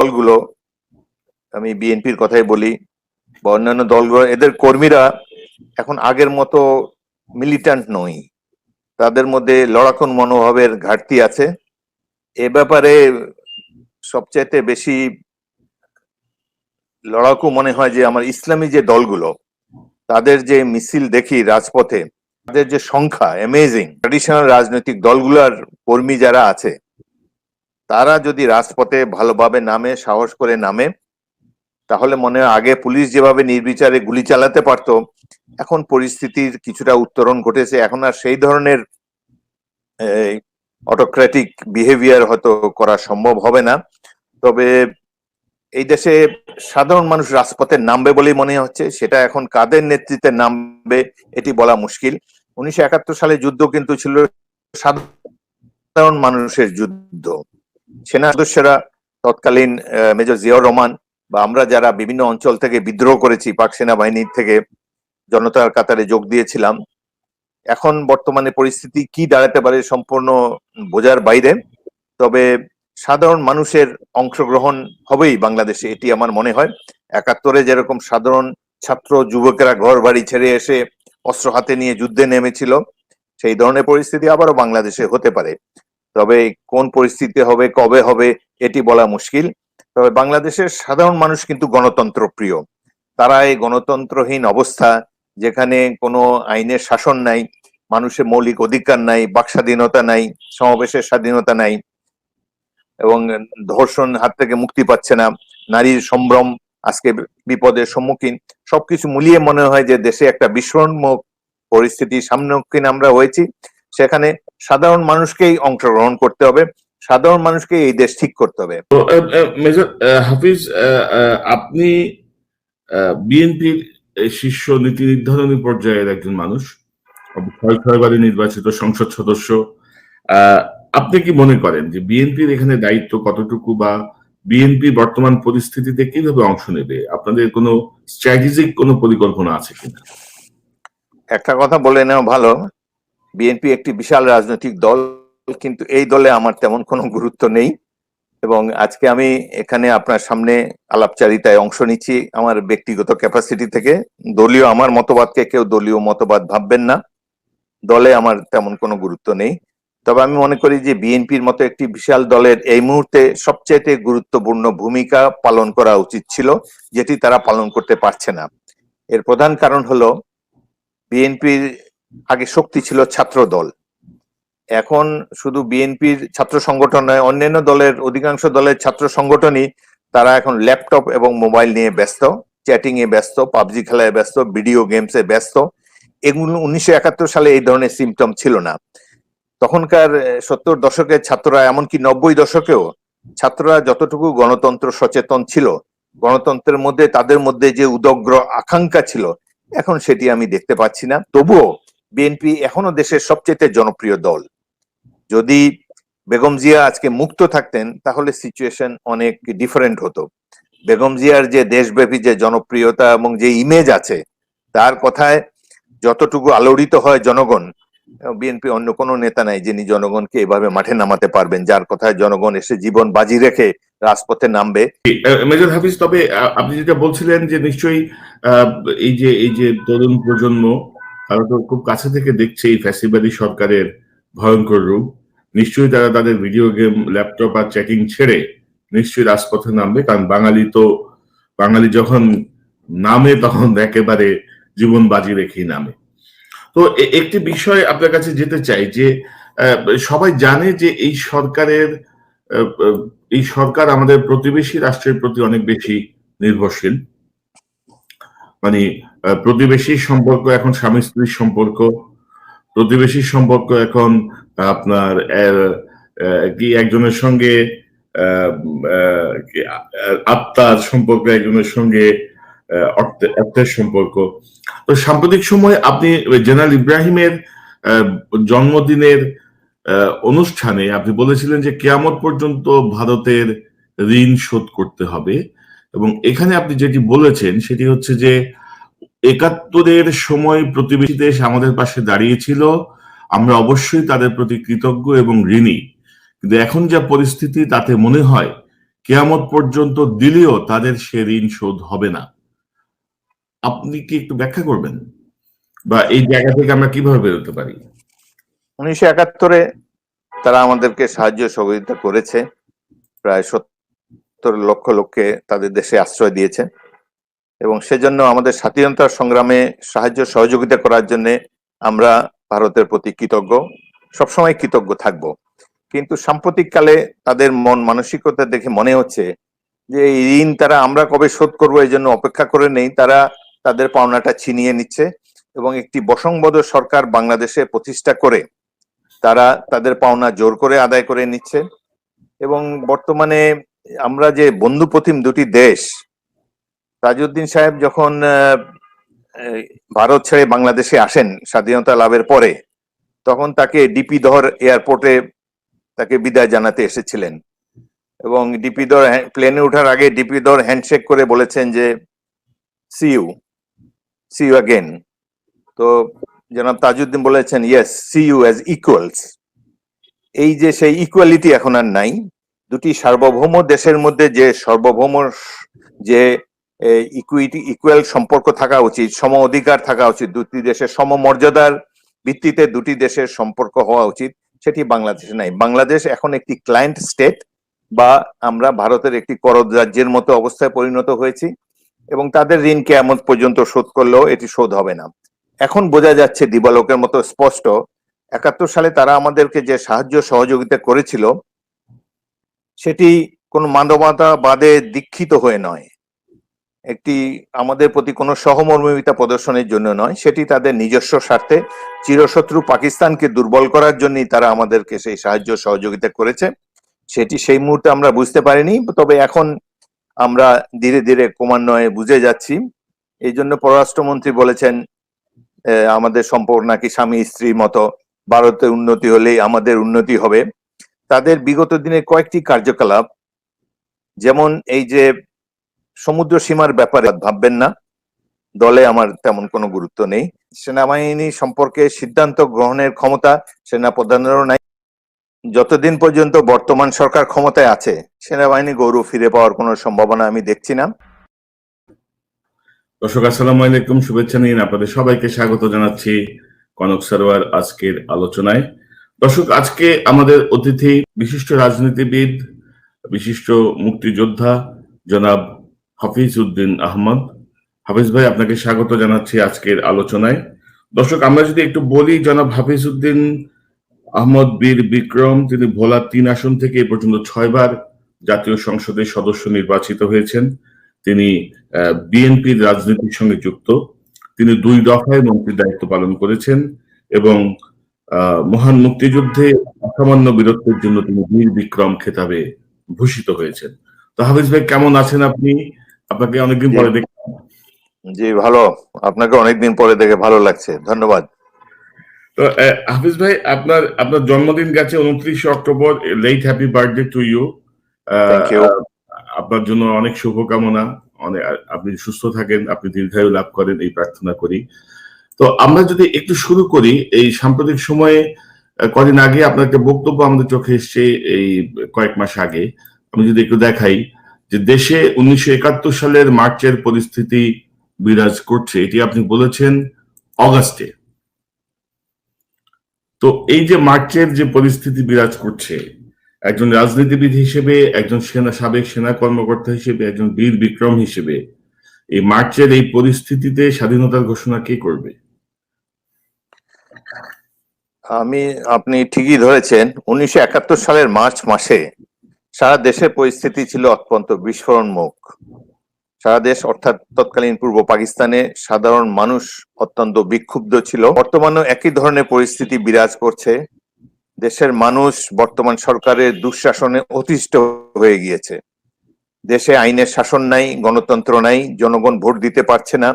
দলগুলো, আমি বিএনপির কথাই বলি বা অন্যান্য দলগুলো, এদের কর্মীরা এখন আগের মতো মিলিট্যান্ট নয়, তাদের মধ্যে লড়াকু মনোভাবের ঘাটতি আছে। এ ব্যাপারে সবচাইতে বেশি লড়াকু মনে হয় যে আমার ইসলামী যে দলগুলো, তাদের যে মিছিল দেখি রাজপথে, তাদের যে সংখ্যা অ্যামেজিং। ট্র্যাডিশনাল রাজনৈতিক দলগুলোর কর্মী যারা আছে, তারা যদি রাজপথে ভালোভাবে নামে, সাহস করে নামে, তাহলে মনে হয় আগে পুলিশ যেভাবে নির্বিচারে গুলি চালাতে পারতো, এখন পরিস্থিতির কিছুটা উত্তরণ ঘটেছে। এখন আর সেই ধরনের অটোক্রেটিক বিহেভিয়ার হয়তো করা সম্ভব হবে না। তবে এই দেশে সাধারণ মানুষ রাজপথে নামবে বলেই মনে হচ্ছে। সেটা এখন কাদের নেতৃত্বে নামবে এটি বলা মুশকিল। 1971 সালে যুদ্ধ কিন্তু ছিল সাধারণ মানুষের যুদ্ধ। সেনা সদস্যরা, তৎকালীন মেজর জিয়াউর রহমান বা আমরা যারা বিভিন্ন অঞ্চল থেকে বিদ্রোহ করেছি, পাক সেনাবাহিনীর থেকে জনতার কাতারে যোগ দিয়েছিলাম, এখন বর্তমানে পরিস্থিতি কি দাঁড়াতে পারে সম্পূর্ণ বোঝার বাইরে। তবে সাধারণ মানুষের অংশগ্রহণ হবেই বাংলাদেশে, এটি আমার মনে হয়। 71-এ যেরকম সাধারণ ছাত্র যুবকেরা ঘর বাড়ি ছেড়ে এসে অস্ত্র হাতে নিয়ে যুদ্ধে নেমেছিল, সেই ধরনের পরিস্থিতি আবারও বাংলাদেশে হতে পারে। তবে কোন পরিস্থিতি হবে, কবে হবে, এটি বলা মুশকিল। তবে বাংলাদেশের সাধারণ মানুষ কিন্তু গণতন্ত্র প্রিয়। তারা এই গণতন্ত্রহীন অবস্থা, যেখানে কোনো আইনের শাসন নাই, মানুষের মৌলিক অধিকার নাই, বাক স্বাধীনতা নাই, সমাবেশের স্বাধীনতা নাই, এবং ধর্ষণ হাত থেকে মুক্তি পাচ্ছে না, নারীর সম্ভ্রম আজকে বিপদের সম্মুখীন, সবকিছু মিলিয়ে মনে হয় যে দেশে একটা বিস্ফোরণমুখ পরিস্থিতির সম্মুখীন আমরা হয়েছি। সেখানে সাধারণ মানুষকেই অংশগ্রহণ করতে হবে, সাধারণ মানুষকে এই দেশ ঠিক করতে হবে। মেজর হাফিজ, আপনি বিএনপির শীর্ষ নীতি নির্ধারণী পর্যায়ের একজন মানুষ, ছয়বারই নির্বাচিত সংসদ সদস্য। আপনি কি মনে করেন যে বিএনপির এখানে দায়িত্ব কতটুকু, বা বিএনপি বর্তমান পরিস্থিতিতে কিভাবে অংশ নেবে? আপনাদের কোনো স্ট্র্যাটেজিক কোনো পরিকল্পনা আছে কিনা? একটা কথা বলে নেওয়া ভালো, বিএনপি একটি বিশাল রাজনৈতিক দল, কিন্তু এই দলে আমার তেমন কোনো গুরুত্ব নেই। এবং আজকে আমি এখানে আপনার সামনে আলাপচারিতায় অংশ নিচ্ছি আমার ব্যক্তিগত ক্যাপাসিটি থেকে। দলীয় আমার মতবাদকে কেউ দলীয় মতবাদ ভাববেন না, দলে আমার তেমন কোনো গুরুত্ব নেই। তবে আমি মনে করি যে বিএনপির মতো একটি বিশাল দলের এই মুহূর্তে সবচেয়ে গুরুত্বপূর্ণ ভূমিকা পালন করা উচিত ছিল, যেটি তারা পালন করতে পারছে না। এর প্রধান কারণ হলো, বিএনপির আগে শক্তি ছিল ছাত্র দল, এখন শুধু বিএনপির ছাত্র সংগঠন নয়, অন্যান্য দলের অধিকাংশ দলের ছাত্র সংগঠনই তারা এখন ল্যাপটপ এবং মোবাইল নিয়ে ব্যস্ত, চ্যাটিং এ ব্যস্ত, পাবজি খেলায় ব্যস্ত, ভিডিও গেমসে ব্যস্ত। এগুলো 1971 সালে এই ধরনের সিমটম ছিল না। তখনকার 70 দশকের ছাত্ররা, এমনকি 90 দশকেও ছাত্ররা যতটুকু গণতন্ত্র সচেতন ছিল, গণতন্ত্রের মধ্যে তাদের মধ্যে যে উদগ্র আকাঙ্ক্ষা ছিল, এখন সেটি আমি দেখতে পাচ্ছি না। তবুও বিএনপি এখনো দেশের সবচেয়ে জনপ্রিয় দল। যদি বেগম জিয়া আজকে মুক্ত থাকতেন, তাহলে সিচুয়েশন অনেক ডিফারেন্ট হতো। বেগম জিয়ার যে দেশব্যাপী যে জনপ্রিয়তা এবং যে ইমেজ আছে, তার কথায় যতটুকু আলোড়িত হয় জনগণ, বিএনপি অন্য কোনো নেতা নাই যিনি জনগণকে এভাবে মাঠে নামাতে পারবেন, যার কথায় জনগণ এসে জীবন বাজি রেখে রাজপথে নামবে। মেজর হাফিজ, তবে আপনি যেটা বলছিলেন যে নিশ্চয়ই এই যে তরুণ প্রজন্ম, তারা তো খুব কাছে থেকে দেখছে এই ফ্যাসিবাদী সরকারের ভয়ঙ্কর রূপ। নিশ্চয়ই তারা তাদের ভিডিও গেম, ল্যাপটপ আর চ্যাটিং ছেড়ে নিশ্চয়ই রাজপথে নামবে, কারণ বাঙালি যখন নামে তখন একেবারে জীবন বাজি রেখেই নামে। তো একটি বিষয় আপনার কাছে যেতে চাই যে সবাই জানে যে এই সরকার আমাদের প্রতিবেশী রাষ্ট্রের প্রতি অনেক বেশি নির্ভরশীল। মানে প্রতিবেশীর সম্পর্ক এখন স্বামী স্ত্রীর সম্পর্ক, প্রতিবেশীর সম্পর্ক এখন আপনার কি একজনের সঙ্গে আত্মার সম্পর্ক, একজনের সঙ্গে অর্থের সম্পর্ক। তো সাম্প্রতিক সময়ে আপনি জেনারেল ইব্রাহিমের জন্মদিনের অনুষ্ঠানে আপনি বলেছিলেন যে কিয়ামত পর্যন্ত ভারতের ঋণ শোধ করতে হবে, এবং এখানে আপনি যেটি বলেছেন সেটি হচ্ছে যে 71-এর সময় প্রতিবেশী দেশ আমাদের পাশে দাঁড়িয়েছিল, আমরা অবশ্যই তাদের প্রতি কৃতজ্ঞ এবং ঋণী, কিন্তু এখন যা পরিস্থিতি তাতে মনে হয় কিয়ামত পর্যন্ত দিলেও তাদের সে ঋণ শোধ হবে না। আপনি কি একটু ব্যাখ্যা করবেন, বা এই জায়গা থেকে আমরা কিভাবে বেরোতে পারি? 1971-এ তারা আমাদেরকে সাহায্য সহযোগিতা করেছে, প্রায় 70 লক্ষ লোককে তাদের দেশে আশ্রয় দিয়েছে, এবং সেজন্য আমাদের স্বাধীনতা সংগ্রামে সাহায্য সহযোগিতা করার জন্য আমরা ভারতের প্রতি কৃতজ্ঞ, সবসময় কৃতজ্ঞ থাকব। কিন্তু সাম্প্রতিককালে তাদের মন মানসিকতা দেখে মনে হচ্ছে যে এই ঋণ তারা আমরা কবে শোধ করবো এই জন্য অপেক্ষা করে নেই, তারা তাদের পাওনাটা ছিনিয়ে নিচ্ছে এবং একটি বশংবদ সরকার বাংলাদেশে প্রতিষ্ঠা করে তারা তাদের পাওনা জোর করে আদায় করে নিচ্ছে। এবং বর্তমানে আমরা যে বন্ধুপ্রতিম দুটি দেশ, তাজউদ্দিন সাহেব যখন ভারত ছেড়ে বাংলাদেশে আসেন স্বাধীনতা লাভের পরে, তখন তাকে ডিপি ধর এয়ারপোর্টে তাকে বিদায় জানাতে এসেছিলেন, এবং ডিপি ধর প্লেনে ওঠার আগে ডিপি ধর হ্যান্ডশেক করে বলেছেন যে সি ইউ অ্যাগেন। তো জনাব তাজউদ্দিন বলেছেন yes, see you as equals. এই যে সেই ইকুয়ালিটি এখন আর নাই। দুটি সার্বভৌম দেশের মধ্যে যে সার্বভৌম যে ইকুয়াল সম্পর্ক থাকা উচিত, সম অধিকার থাকা উচিত, দুটি দেশের সমমর্যাদার ভিত্তিতে দুটি দেশের সম্পর্ক হওয়া উচিত, সেটি বাংলাদেশে নাই। বাংলাদেশ এখন একটি ক্লায়েন্ট স্টেট, বা আমরা ভারতের একটি করদ রাজ্যের মতো অবস্থায় পরিণত হয়েছি, এবং তাদের ঋণ কিয়ামত পর্যন্ত শোধ করলেও এটি শোধ হবে না। এখন বোঝা যাচ্ছে দিবালোকের মতো স্পষ্ট, 71 সালে তারা আমাদেরকে যে সাহায্য সহযোগিতা করেছিল সেটি কোনো মানবতাবাদে দীক্ষিত হয়ে নয়, একটি আমাদের প্রতি কোনো সহমর্মিতা প্রদর্শনের জন্য নয়, সেটি তাদের নিজস্ব স্বার্থে চিরশত্রু পাকিস্তানকে দুর্বল করার জন্যই তারা আমাদেরকে সেই সাহায্য সহযোগিতা করেছে। সেটি সেই মুহূর্তে আমরা বুঝতে পারিনি, তবে এখন আমরা ধীরে ধীরে ক্রমান্বয়ে বুঝে যাচ্ছি। এই জন্য পররাষ্ট্রমন্ত্রী বলেছেন আমাদের সম্পর্ক নাকি স্বামী স্ত্রীর মতো, ভারতের উন্নতি হলেই আমাদের উন্নতি হবে। তাদের বিগত দিনের কয়েকটি কার্যকলাপ, যেমন এই যে সমুদ্র সীমার ব্যাপারে ভাববেন না, দলে আমার তেমন কোনো গুরুত্ব নেই। সেনাবাহিনী সম্পর্কে সিদ্ধান্ত গ্রহণের ক্ষমতা সেনাপ্রধানেরও নাই। যতদিন পর্যন্ত বর্তমান সরকার ক্ষমতায় আছে, সেনাবাহিনী গৌরব ফিরে পাওয়ার কোনো সম্ভাবনা আমি দেখছি না। দর্শক আসসালামু আলাইকুম, শুভেচ্ছা নিন, আপনাদের সবাইকে স্বাগত জানাচ্ছি কনক সারোয়ার আজকের আলোচনায়। দর্শক, আজকে আমাদের অতিথি বিশিষ্ট রাজনীতিবিদ, বিশিষ্ট মুক্তিযোদ্ধা জনাব হাফিজ উদ্দিন আহমদ। হাফিজ ভাই, আপনাকে স্বাগত জানাচ্ছি আজকের আলোচনায়। দর্শক, আমরা যদি একটু বলি, জনাব হাফিজ উদ্দিন আহমদ বীর বিক্রম, তিনি ভোলা 3 আসন থেকে এ পর্যন্ত 6 বার জাতীয় সংসদের সদস্য নির্বাচিত হয়েছেন। তিনি বিএনপির রাজনীতির সঙ্গে যুক্ত। তিনি 2 দফায় মন্ত্রীর দায়িত্ব পালন করেছেন এবং মহান মুক্তিযুদ্ধে অসামান্য বীরত্বের জন্য তিনি বীর বিক্রম খেতাবে ভূষিত হয়েছেন। তো হাফিজ ভাই, কেমন আছেন আপনি? আপনাকে অনেকদিন পরে দেখলাম। জি ভালো, আপনাকে অনেকদিন পরে দেখে ভালো লাগছে, ধন্যবাদ। তো হাফিজ ভাই, আপনার আপনার জন্মদিন গেছে 29 October. Late happy birthday to you. Thank you. আপনার জন্য অনেক শুভকামনা, অনেক আপনি সুস্থ থাকেন, আপনি দীর্ঘায়ু লাভ করেন, এই প্রার্থনা করি। তো আমরা যদি একটু শুরু করি, এই সাম্প্রতিক সময়ে কদিন আগে আপনার একটা বক্তব্য আমাদের চোখে এসছে, এই কয়েক মাস আগে। আমি যদি একটু দেখাই যে দেশে 1971 সালের মার্চের পরিস্থিতি বিরাজ করছে, এটি আপনি বলেছেন অগাস্টে। তো এই যে মার্চের যে পরিস্থিতি বিরাজ করছে, একজন রাজনীতিবিদ হিসেবে, একজন সাবেক সেনা কর্মকর্তা হিসেবে, একজন বীর বিক্রম হিসেবে, এই মার্চের এই পরিস্থিতিতে স্বাধীনতার ঘোষণা কে করবে? আপনি ঠিকই ধরেছেন, 1971 সালের মার্চ মাসে সারা দেশের পরিস্থিতি ছিল অত্যন্ত বিস্ফোরণমুখ। সারা দেশ অর্থাৎ তৎকালীন পূর্ব পাকিস্তানে সাধারণ মানুষ অত্যন্ত বিক্ষুব্ধ ছিল। বর্তমানেও একই ধরনের পরিস্থিতি বিরাজ করছে। দেশের মানুষ বর্তমান সরকারের দুঃশাসনে অতিষ্ঠ হয়ে গিয়েছে। দেশে আইনের শাসন নাই, গণতন্ত্র নাই, জনগণ ভোট দিতে পারছে না,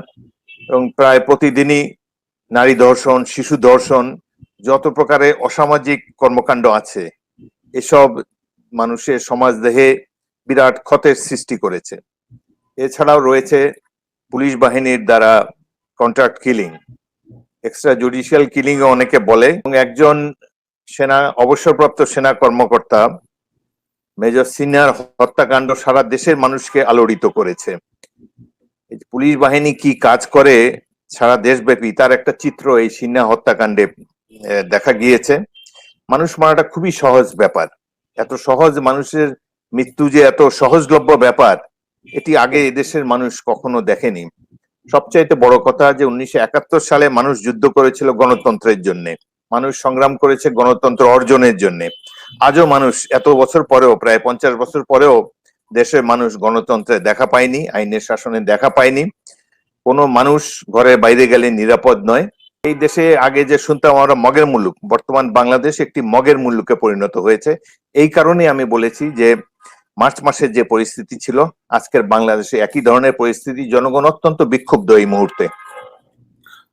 এবং প্রায় প্রতিদিনই নারী ধর্ষণ, শিশু ধর্ষণ, যত প্রকারের অসামাজিক কর্মকাণ্ড আছে, এসব মানুষের সমাজ দেহে বিরাট ক্ষতের সৃষ্টি করেছে। এছাড়াও রয়েছে পুলিশ বাহিনীর দ্বারা contract killing, extra judicial killing অনেকে বলে, এবং একজন অবসরপ্রাপ্ত সেনা কর্মকর্তা মেজর সিনহার হত্যাকাণ্ড সারা দেশের মানুষকে আলোড়িত করেছে। এই যে পুলিশ বাহিনী কি কাজ করে সারা দেশব্যাপী তার একটা চিত্র এই সিনহা হত্যাকাণ্ডে দেখা গিয়েছে। মানুষ মারাটা খুবই সহজ ব্যাপার, এত সহজ মানুষের মৃত্যু যে এত সহজলভ্য ব্যাপার এটি আগে এদেশের মানুষ কখনো দেখেনি। সবচাইতে বড় কথা যে 1971 সালে মানুষ যুদ্ধ করেছিল গণতন্ত্রের জন্য, মানুষ সংগ্রাম করেছে গণতন্ত্র অর্জনের জন্য। আজও মানুষ এত বছর পরেও, প্রায় 50 বছর পরেও দেশের মানুষ গণতন্ত্রে দেখা পায়নি, আইনের শাসনে দেখা পায়নি। কোনো মানুষ ঘরে বাইরে গেলে নিরাপদ নয়। এই দেশে আগে যে শুনতাম আমরা মগের মুলুক, বর্তমান বাংলাদেশ একটি মগের মুলুকে পরিণত হয়েছে। এই কারণে আমি বলেছি যে মার্চ মাসের যে পরিস্থিতি ছিল, আজকের বাংলাদেশে একই ধরনের পরিস্থিতি, জনগণ অত্যন্ত বিক্ষুব্ধ এই মুহূর্তে।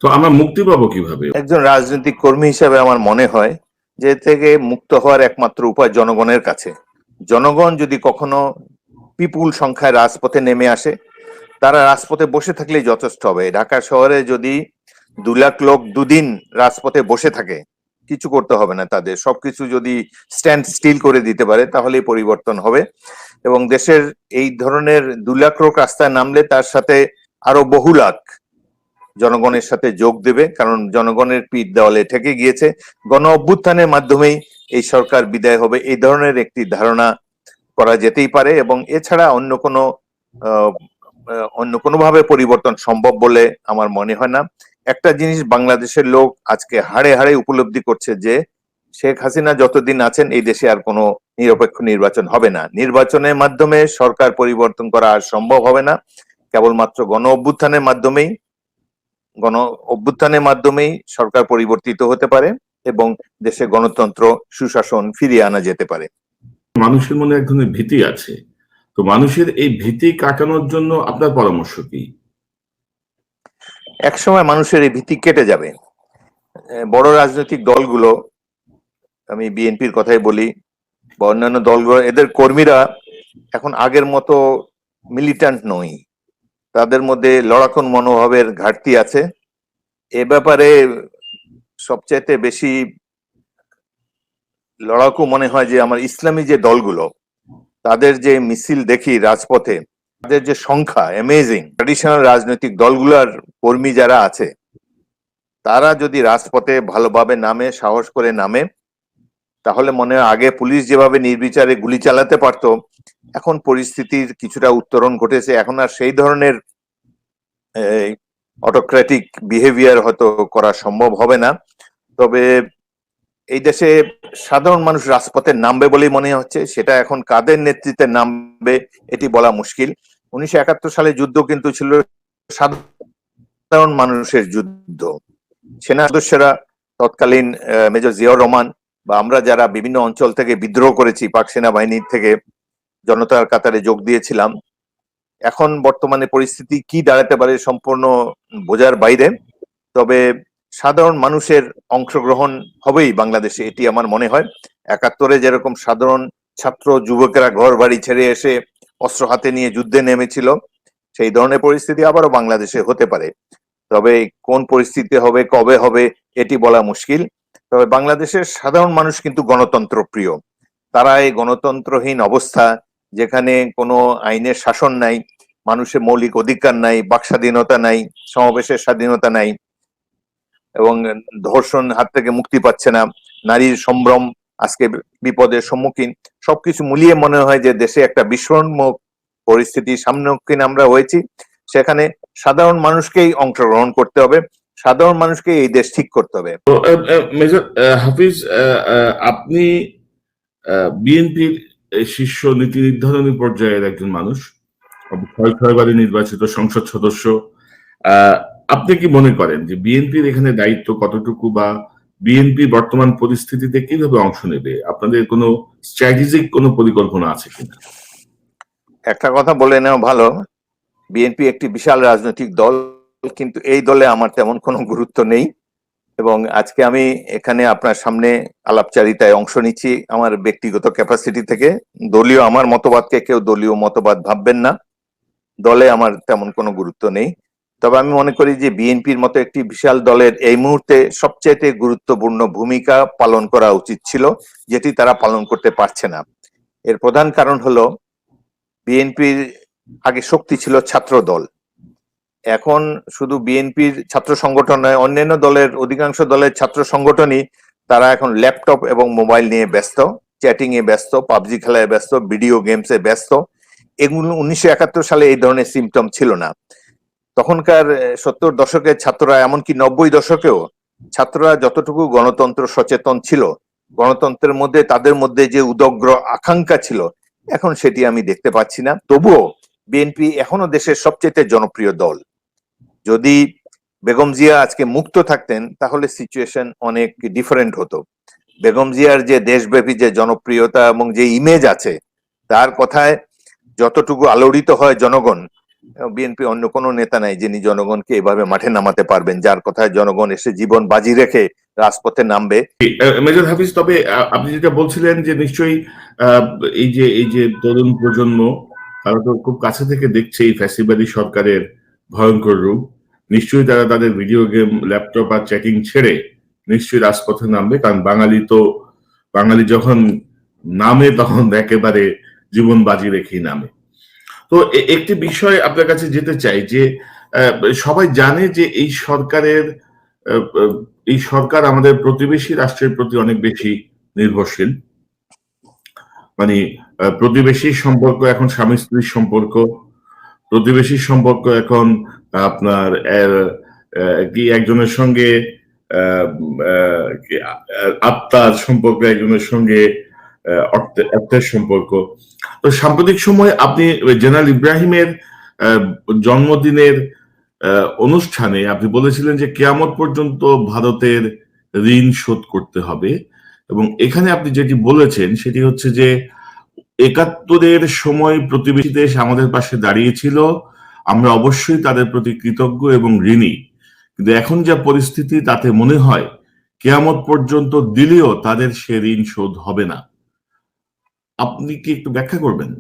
তো আমরা মুক্তি পাবো কিভাবে? একজন রাজনৈতিক কর্মী হিসেবে আমার মনে হয় যে থেকে মুক্ত হওয়ার একমাত্র উপায় জনগণের কাছে। জনগণ যদি কখনো বিপুল সংখ্যায় রাজপথে নেমে আসে, তারা রাজপথে বসে থাকলেই যথেষ্ট হবে। ঢাকা শহরে যদি 2 লাখ লোক দুদিন রাজপথে বসে থাকে, কিছু করতে হবে না তাদের, সবকিছু যদি স্ট্যান্ড স্টিল করে দিতে পারে তাহলেই পরিবর্তন হবে। এবং দেশের এই ধরনের 2 লাখ লোক রাস্তায় নামলে তার সাথে আরো বহু লাখ জনগণের সাথে যোগ দেবে, কারণ জনগণের পিঠ দেওয়ালে ঠেকে গিয়েছে। গণ অভ্যুত্থানের মাধ্যমেই এই সরকার বিদায় হবে, এই ধরনের একটি ধারণা করা যেতেই পারে। এবং এছাড়া অন্য কোনোভাবে পরিবর্তন সম্ভব বলে আমার মনে হয় না। একটা জিনিস বাংলাদেশের লোক আজকে হাড়ে হাড়ে উপলব্ধি করছে যে শেখ হাসিনা যতদিন আছেন এই দেশে আর কোনো নিরপেক্ষ নির্বাচন হবে না। নির্বাচনের মাধ্যমে সরকার পরিবর্তন করা আর সম্ভব হবে না। কেবলমাত্র গণ অভ্যুত্থানের মাধ্যমেই সরকার পরিবর্তিত হতে পারে এবং দেশে গণতন্ত্র সুশাসন ফিরিয়ে আনা যেতে পারে। মানুষের মনে এক ধরনের ভীতি আছে, তো মানুষের এই ভীতি কাটানোর জন্য আপনার পরামর্শ কি? একসময় মানুষের এই ভীতি কেটে যাবে। বড় রাজনৈতিক দলগুলো, আমি বিএনপির কথাই বলি বা অন্যান্য দলগুলো, এদের কর্মীরা এখন আগের মতো মিলিট্যান্ট নয়, তাদের মধ্যে লড়াকু মনোভাবের ঘাটতি আছে। এ ব্যাপারে সবচাইতে বেশি লড়াকু মনে হয় যে আমার ইসলামী যে দলগুলো, তাদের যে মিছিল দেখি রাজপথে, তাদের যে সংখ্যা অ্যামেজিং। ট্র্যাডিশনাল রাজনৈতিক দলগুলোর কর্মী যারা আছে তারা যদি রাজপথে ভালোভাবে নামে, সাহস করে নামে, তাহলে মনে হয় আগে পুলিশ যেভাবে নির্বিচারে গুলি চালাতে পারতো, এখন পরিস্থিতির কিছুটা উত্তরণ ঘটেছে। এখন আর সেই ধরনের অটোক্রেটিক বিহেভিয়ার হয়তো করা সম্ভব হবে না। তবে এই দেশে সাধারণ মানুষ রাজপথে নামবে বলেই মনে হচ্ছে। সেটা এখন কাদের নেতৃত্বে নামবে এটি বলা মুশকিল। 1971 সালে যুদ্ধ কিন্তু ছিল সাধারণ মানুষের যুদ্ধ। সেনা সদস্যরা, তৎকালীন মেজর জিয়াউর রহমান বা আমরা যারা বিভিন্ন অঞ্চল থেকে বিদ্রোহ করেছি, পাক সেনাবাহিনীর থেকে জনতার কাতারে যোগ দিয়েছিলাম। এখন বর্তমানে পরিস্থিতি কি দাঁড়াতে পারে সম্পূর্ণ বোঝার বাইরে। তবে সাধারণ মানুষের অংশগ্রহণ হবেই বাংলাদেশে, এটি আমার মনে হয়। 71-এ যেরকম সাধারণ ছাত্র যুবকেরা ঘর বাড়ি ছেড়ে এসে অস্ত্র হাতে নিয়ে যুদ্ধে নেমেছিল, সেই ধরনের পরিস্থিতি আবারও বাংলাদেশে হতে পারে। তবে কোন পরিস্থিতি হবে, কবে হবে, এটি বলা মুশকিল। তবে বাংলাদেশের সাধারণ মানুষ কিন্তু গণতন্ত্র প্রিয়। তারা এই গণতন্ত্রহীন অবস্থা, যেখানে কোনো আইনের শাসন নাই, মানুষের মৌলিক অধিকার নাই, বাক স্বাধীনতা নাই, সমাবেশের স্বাধীনতা নাই, এবং ধর্ষণ হাত থেকে মুক্তি পাচ্ছে না, নারীর সম্ভ্রম আজকে বিপদের সম্মুখীন, সবকিছু মিলিয়ে মনে হয় যে দেশে একটা বিস্ফোরণমুখ পরিস্থিতির সম্মুখীন আমরা হয়েছি। সেখানে সাধারণ মানুষকেই অংশগ্রহণ করতে হবে, সাধারণ মানুষকে এই দেশ ঠিক করতে হবে। মেজর হাফিজ, আপনি বিএনপির শীর্ষ নীতি নির্ধারণী পর্যায়ের একজন মানুষ, 6বারের নির্বাচিত সংসদ সদস্য। আপনি কি মনে করেন যে বিএনপির এখানে দায়িত্ব কতটুকু, বা বিএনপি বর্তমান পরিস্থিতিতে কিভাবে অংশ নেবে? আপনাদের কোনো স্ট্র্যাটেজিক কোনো পরিকল্পনা আছে কিনা? একটা কথা বলে নেওয়া ভালো, বিএনপি একটি বিশাল রাজনৈতিক দল, কিন্তু এই দলে আমার তেমন কোনো গুরুত্ব নেই। এবং আজকে আমি এখানে আপনার সামনে আলাপচারিতায় অংশ নিচ্ছি আমার ব্যক্তিগত ক্যাপাসিটি থেকে। দলীয় আমার মতবাদকে কেউ দলীয় মতবাদ ভাববেন না, দলে আমার তেমন কোনো গুরুত্ব নেই। তবে আমি মনে করি যে বিএনপির মতো একটি বিশাল দলের এই মুহূর্তে সবচেয়ে গুরুত্বপূর্ণ ভূমিকা পালন করা উচিত ছিল, যেটি তারা পালন করতে পারছে না। এর প্রধান কারণ হলো বিএনপির আগে শক্তি ছিল ছাত্র দল, এখন শুধু বিএনপির ছাত্র সংগঠন নয়, অন্যান্য দলের অধিকাংশ দলের ছাত্র সংগঠনই তারা এখন ল্যাপটপ এবং মোবাইল নিয়ে ব্যস্ত, চ্যাটিং এ ব্যস্ত, পাবজি খেলায় ব্যস্ত, ভিডিও গেমসে ব্যস্ত। এগুলো 1971 সালে এই ধরনের সিমটম ছিল না। তখনকার 70 দশকের ছাত্ররা, এমনকি 90 দশকেও ছাত্ররা যতটুকু গণতন্ত্র সচেতন ছিল, গণতন্ত্রের মধ্যে তাদের মধ্যে যে উদগ্র আকাঙ্ক্ষা ছিল, এখন সেটি আমি দেখতে পাচ্ছি না। তবুও বিএনপি এখনো দেশের সবচেয়ে জনপ্রিয় দল। যদি বেগম জিয়া আজকে মুক্ত থাকতেন তাহলে সিচুয়েশন অনেক ডিফারেন্ট হতো। বেগম জিয়ার যে দেশব্যাপী যে জনপ্রিয়তা এবং যে ইমেজ আছে, তার কথায় যতটুকু আলোড়িত হয় জনগণ, বিএনপি অন্য কোনো নেতা নাই যিনি জনগণকে এভাবে মাঠে নামাতে পারবেন, যার কথায় জনগণ এসে জীবন বাজি রেখে রাজপথে নামবে। মেজর হাফিজ, তবে আপনি যেটা বলছিলেন যে নিশ্চয়ই এই যে তরুণ প্রজন্ম, তারা তো খুব কাছে থেকে দেখছে এই ফ্যাসিবাদী সরকারের ভয়ঙ্কর রূপ। নিশ্চয়ই তারা তাদের ভিডিও গেম, ল্যাপটপ আর চ্যাটিং ছেড়ে নিশ্চয়ই রাজপথে নামবে, কারণ বাঙালি যখন নামে তখন একেবারে জীবন বাজি রেখেই নামে। তো একটি বিষয় আপনার কাছে যেতে চাই যে সবাই জানে যে এই সরকার আমাদের প্রতিবেশী রাষ্ট্রের প্রতি অনেক বেশি নির্ভরশীল। মানে প্রতিবেশীর সম্পর্ক এখন স্বামী স্ত্রীর সম্পর্ক, প্রতিবেশীর সম্পর্ক এখন আপনার কি একজনের সঙ্গে আত্মার সম্পর্ক, একজনের সঙ্গে অর্থের সম্পর্ক। তো সাম্প্রতিক সময় আপনি জেনারেল ইব্রাহিমের জন্মদিনের অনুষ্ঠানে আপনি বলেছিলেন যে কিয়ামত পর্যন্ত ভারতের ঋণ শোধ করতে হবে, এবং এখানে আপনি যেটি বলেছেন সেটি হচ্ছে যে 71-এর সময় প্রতিবেশী দেশ আমাদের পাশে দাঁড়িয়েছিল, আমরা অবশ্যই তাদের প্রতি কৃতজ্ঞ এবং ঋণী, কিন্তু এখন যা পরিস্থিতি তাতে মনে হয় কিয়ামত পর্যন্ত দিলেও তাদের সে ঋণ শোধ হবে না। আপনি কি একটু ব্যাখ্যা করবেন,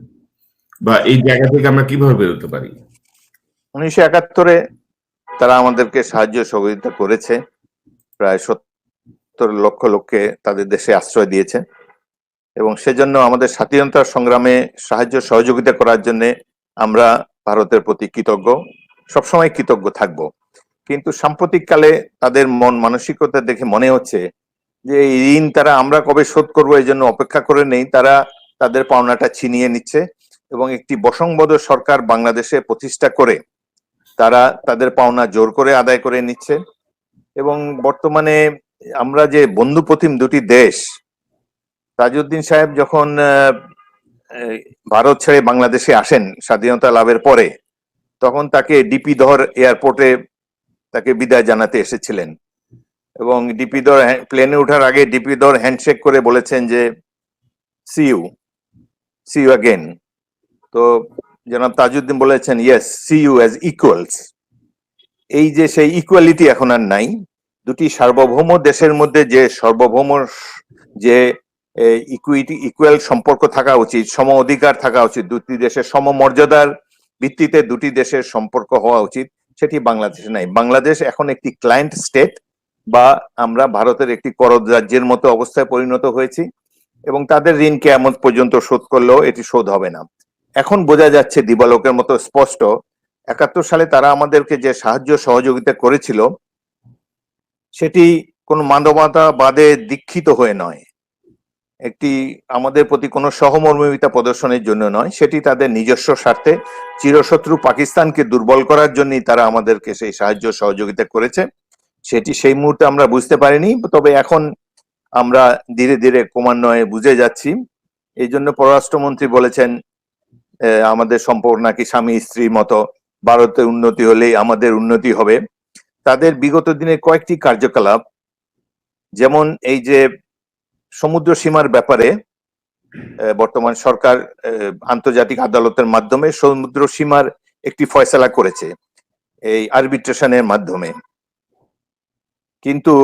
বা এই জায়গা থেকে আমরা কিভাবে বেরোতে পারি? 1971-এ তারা আমাদেরকে সাহায্য সহযোগিতা করেছে, প্রায় 70 লক্ষ লোককে তাদের দেশে আশ্রয় দিয়েছে, এবং সেজন্য আমাদের স্বাধীনতার সংগ্রামে সাহায্য সহযোগিতা করার জন্য আমরা ভারতের প্রতি কৃতজ্ঞ, সবসময় কৃতজ্ঞ থাকব। কিন্তু সাম্প্রতিককালে তাদের মন মানসিকতা দেখে মনে হচ্ছে যে এই ঋণ তারা আমরা কবে শোধ করবো এই জন্য অপেক্ষা করে নেই, তারা তাদের পাওনাটা ছিনিয়ে নিচ্ছে এবং একটি বশংবদ্ধ সরকার বাংলাদেশে প্রতিষ্ঠা করে তারা তাদের পাওনা জোর করে আদায় করে নিচ্ছে। এবং বর্তমানে আমরা যে বন্ধুপ্রতিম দুটি দেশ, তাজউদ্দিন সাহেব যখন ভারত ছেড়ে বাংলাদেশে আসেন স্বাধীনতা লাভের পরে, তখন তাকে ডিপি ধর এয়ারপোর্টে তাকে বিদায় জানাতে এসেছিলেন, এবং ডিপি ধর প্লেনে ওঠার আগে ডিপি ধর হ্যান্ডশেক করে বলেছেন যে সি ইউ অ্যাগেন। তো জনাব তাজউদ্দিন বলেছেন yes, see you as equals. এই যে সেই ইকুয়ালিটি এখন আর নাই। দুটি সার্বভৌম দেশের মধ্যে যে সার্বভৌম যে ইকুয়াল সম্পর্ক থাকা উচিত, সম অধিকার থাকা উচিত, দুটি দেশের সমমর্যাদার ভিত্তিতে দুটি দেশের সম্পর্ক হওয়া উচিত, সেটি বাংলাদেশে নাই। বাংলাদেশ এখন একটি ক্লায়েন্ট স্টেট, বা আমরা ভারতের একটি করদ রাজ্যের মতো অবস্থায় পরিণত হয়েছি, এবং তাদের ঋণ কিয়ামত পর্যন্ত শোধ করলেও এটি শোধ হবে না। এখন বোঝা যাচ্ছে দিবালোকের মতো স্পষ্ট, 71 সালে তারা আমাদেরকে যে সাহায্য সহযোগিতা করেছিল সেটি কোনো মানবতাবাদে দীক্ষিত হয়ে নয়, একটি আমাদের প্রতি কোনো সহমর্মিতা প্রদর্শনের জন্য নয়, সেটি তাদের নিজস্ব স্বার্থে চিরশত্রু পাকিস্তানকে দুর্বল করার জন্যই তারা আমাদেরকে সেই সাহায্য সহযোগিতা করেছে। সেটি সেই মুহূর্তে আমরা বুঝতে পারিনি, তবে এখন আমরা ধীরে ধীরে ক্রমান্বয়ে বুঝে যাচ্ছি। এই জন্য পররাষ্ট্রমন্ত্রী বলেছেন আমাদের সম্পর্ক নাকি স্বামী স্ত্রীর মতো, ভারতের উন্নতি হলেই আমাদের উন্নতি হবে। তাদের বিগত দিনের কয়েকটি কার্যকলাপ, যেমন এই যে সমুদ্র সীমার ব্যাপারে বর্তমান সরকার আন্তর্জাতিক আদালতের মাধ্যমে সমুদ্র সীমার একটি ফয়সালা করেছে এই আরবিট্রেশনের মাধ্যমে, কিন্তু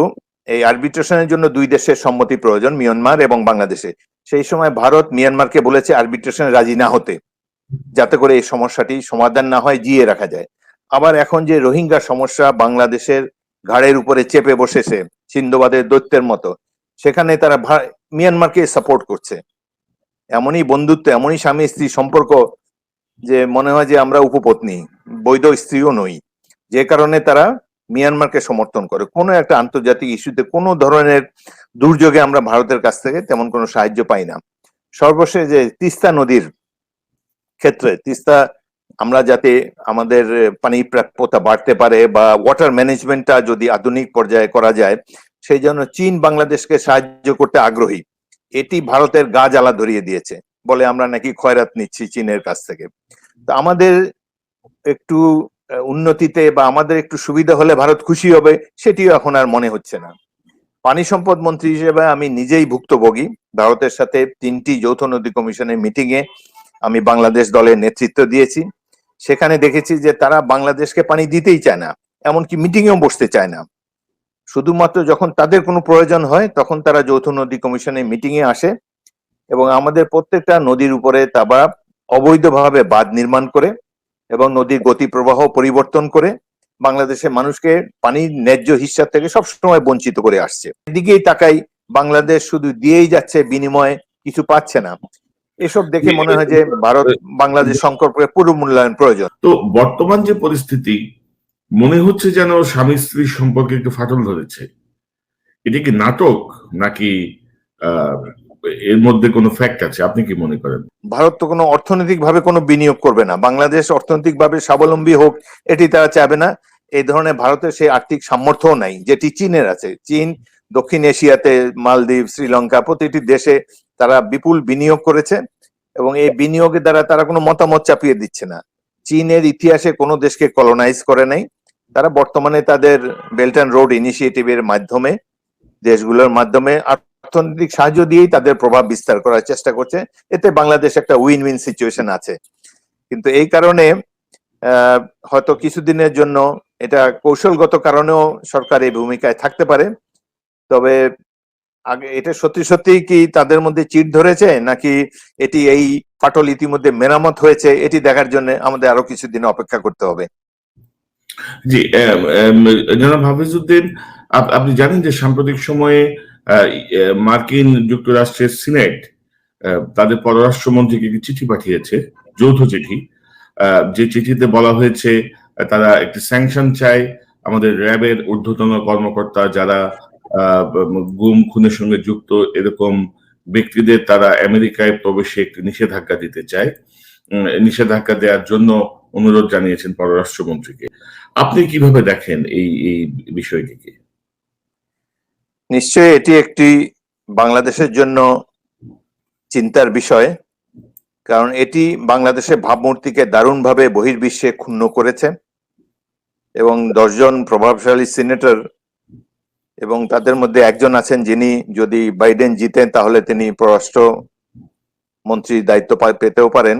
এই আরবিট্রেশনের জন্য দুই দেশের সম্মতি প্রয়োজন, মিয়ানমার এবং বাংলাদেশে। সেই সময় ভারত মিয়ানমারকে বলেছে আরবিট্রেশনে রাজি না হতে, যাতে করে এই সমস্যাটি সমাধান না হয়, জিয়ে রাখা যায়। আবার এখন যে রোহিঙ্গা সমস্যা বাংলাদেশের ঘাড়ের উপরে চেপে বসেছে সিন্ধুবাদের দৈত্যের মতো, সেখানে তারা মিয়ানমারকে সাপোর্ট করছে। এমনই বন্ধুত্ব, এমনই স্বামী স্ত্রী সম্পর্ক যে মনে হয় যে আমরা উপপত্নী, বৈধ স্ত্রীও নই। যে কারণে তারা মিয়ানমারকে সমর্থন করে। কোনো একটা আন্তর্জাতিক ইস্যুতে কোনো ধরনের দুর্যোগে আমরা ভারতের কাছ থেকে তেমন কোনো সাহায্য পাই না। সর্বশেষ যে তিস্তা নদীর ক্ষেত্রে, তিস্তা আমরা যাতে আমাদের পানি প্রাপ্যতা বাড়তে পারে বা ওয়াটার ম্যানেজমেন্টটা যদি আধুনিক পর্যায়ে করা যায়, সেই জন্য চীন বাংলাদেশকে সাহায্য করতে আগ্রহী। এটি ভারতের গা জ্বালা ধরিয়ে দিয়েছে, বলে আমরা নাকি খয়রাত নিচ্ছি চীনের কাছ থেকে। তো আমাদের একটু উন্নতিতে বা আমাদের একটু সুবিধা হলে ভারত খুশি হবে, সেটিও এখন আর মনে হচ্ছে না। পানি সম্পদ মন্ত্রী হিসেবে আমি নিজেই ভুক্তভোগী। ভারতের সাথে 3টি যৌথ নদী কমিশনের মিটিং এ আমি বাংলাদেশ দলের নেতৃত্ব দিয়েছি। সেখানে দেখেছি যে তারা বাংলাদেশকে পানি দিতেই চায় না, এমনকি মিটিং এও বসতে চায় না। শুধুমাত্র যখন তাদের কোনো প্রয়োজন হয় তখন তারা যৌথ নদী কমিশনের মিটিং এ আসে এবং আমাদের প্রত্যেকটা নদীর উপরে তারা অবৈধভাবে বাঁধ নির্মাণ করে এবং নদীর গতি প্রবাহ পরিবর্তন করে বাংলাদেশের মানুষকে পানির ন্যায্য হিস্সা থেকে সবসময় বঞ্চিত করে আসছে। এদিকেই তাকাই, বাংলাদেশ শুধু দিয়েই যাচ্ছে, বিনিময়ে কিছু পাচ্ছে না। এসব দেখে মনে হয় যে ভারত বাংলাদেশ সম্পর্কে পুনর্মূল্যায়ন প্রয়োজন। তো বর্তমান যে পরিস্থিতি, মনে হচ্ছে যেন স্বামী স্ত্রীর সম্পর্কে একটু ফাটল ধরেছে। এটা কি নাটক নাকি আহ, এর মধ্যে কোনো ফ্যাক্ট আছে? আপনি কি মনে করেন? ভারত তো কোনো অর্থনৈতিক ভাবে কোনো বিনিয়োগ করবে না, বাংলাদেশ অর্থনৈতিক ভাবে স্বাবলম্বী হোক এটি তারা চাবে না। এই ধরনের ভারতের সেই আর্থিক সামর্থ্য নাই যেটি চীনের আছে। চীন দক্ষিণ এশিয়াতে, মালদ্বীপ, শ্রীলঙ্কা প্রতিটি দেশে তারা বিপুল বিনিয়োগ করেছে এবং এই বিনিয়োগের দ্বারা তারা কোনো মতামত চাপিয়ে দিচ্ছে না। চীনের ইতিহাসে কোনো দেশকে কলোনাইজ করে নাই। তারা বর্তমানে তাদের বেল্ট অ্যান্ড রোড ইনিশিয়েটিভের মাধ্যমে, দেশগুলোর মাধ্যমে অর্থনৈতিক সাহায্য দিয়েই তাদের প্রভাব বিস্তার করার চেষ্টা করছে। এতে বাংলাদেশ একটা উইন উইন সিচুয়েশন আছে। কিন্তু এই কারণে হয়তো কিছুদিনের জন্য এটা কৌশলগত কারণেও সরকার এই ভূমিকায় থাকতে পারে। তবে আগে এটা সত্যি সত্যি কি তাদের মধ্যে চিট ধরেছে নাকি এটি এই ফাটল ইতিমধ্যে মেরামত হয়েছে, এটি দেখার জন্য আমাদের আরো কিছুদিন অপেক্ষা করতে হবে। জি, জনাব হাফিজউদ্দিন, আপনি জানেন যে সাম্প্রতিক সময়ে মার্কিন যুক্তরাষ্ট্রের সিনেট তাদের পররাষ্ট্রমন্ত্রীকে একটি চিঠি পাঠিয়েছে, যৌথ চিঠি। যে চিঠিতে বলা হয়েছে তারা একটি স্যাংশন চায় আমাদের র্যাবের ঊর্ধ্বতন কর্মকর্তা যারা গুম খুনের সঙ্গে যুক্ত এরকম ব্যক্তিদের তারা আমেরিকায় প্রবেশে একটি নিষেধাজ্ঞা দিতে চায়। নিষেধাজ্ঞা দেওয়ার জন্য অনুরোধ জানিয়েছেন পররাষ্ট্রমন্ত্রীকে। আপনি কিভাবে দেখেন এই বিষয়টিকে? নিশ্চয়ই এটি একটি বাংলাদেশের জন্য চিন্তার বিষয়, কারণ এটি বাংলাদেশের ভাবমূর্তিকে দারুণভাবে বহির্বিশ্বে ক্ষুণ্ণ করেছে এবং 10 জন প্রভাবশালী সিনেটর এবং তাদের মধ্যে একজন আছেন যিনি যদি বাইডেন জিতেন তাহলে তিনি পররাষ্ট্র মন্ত্রীর দায়িত্ব পেতেও পারেন।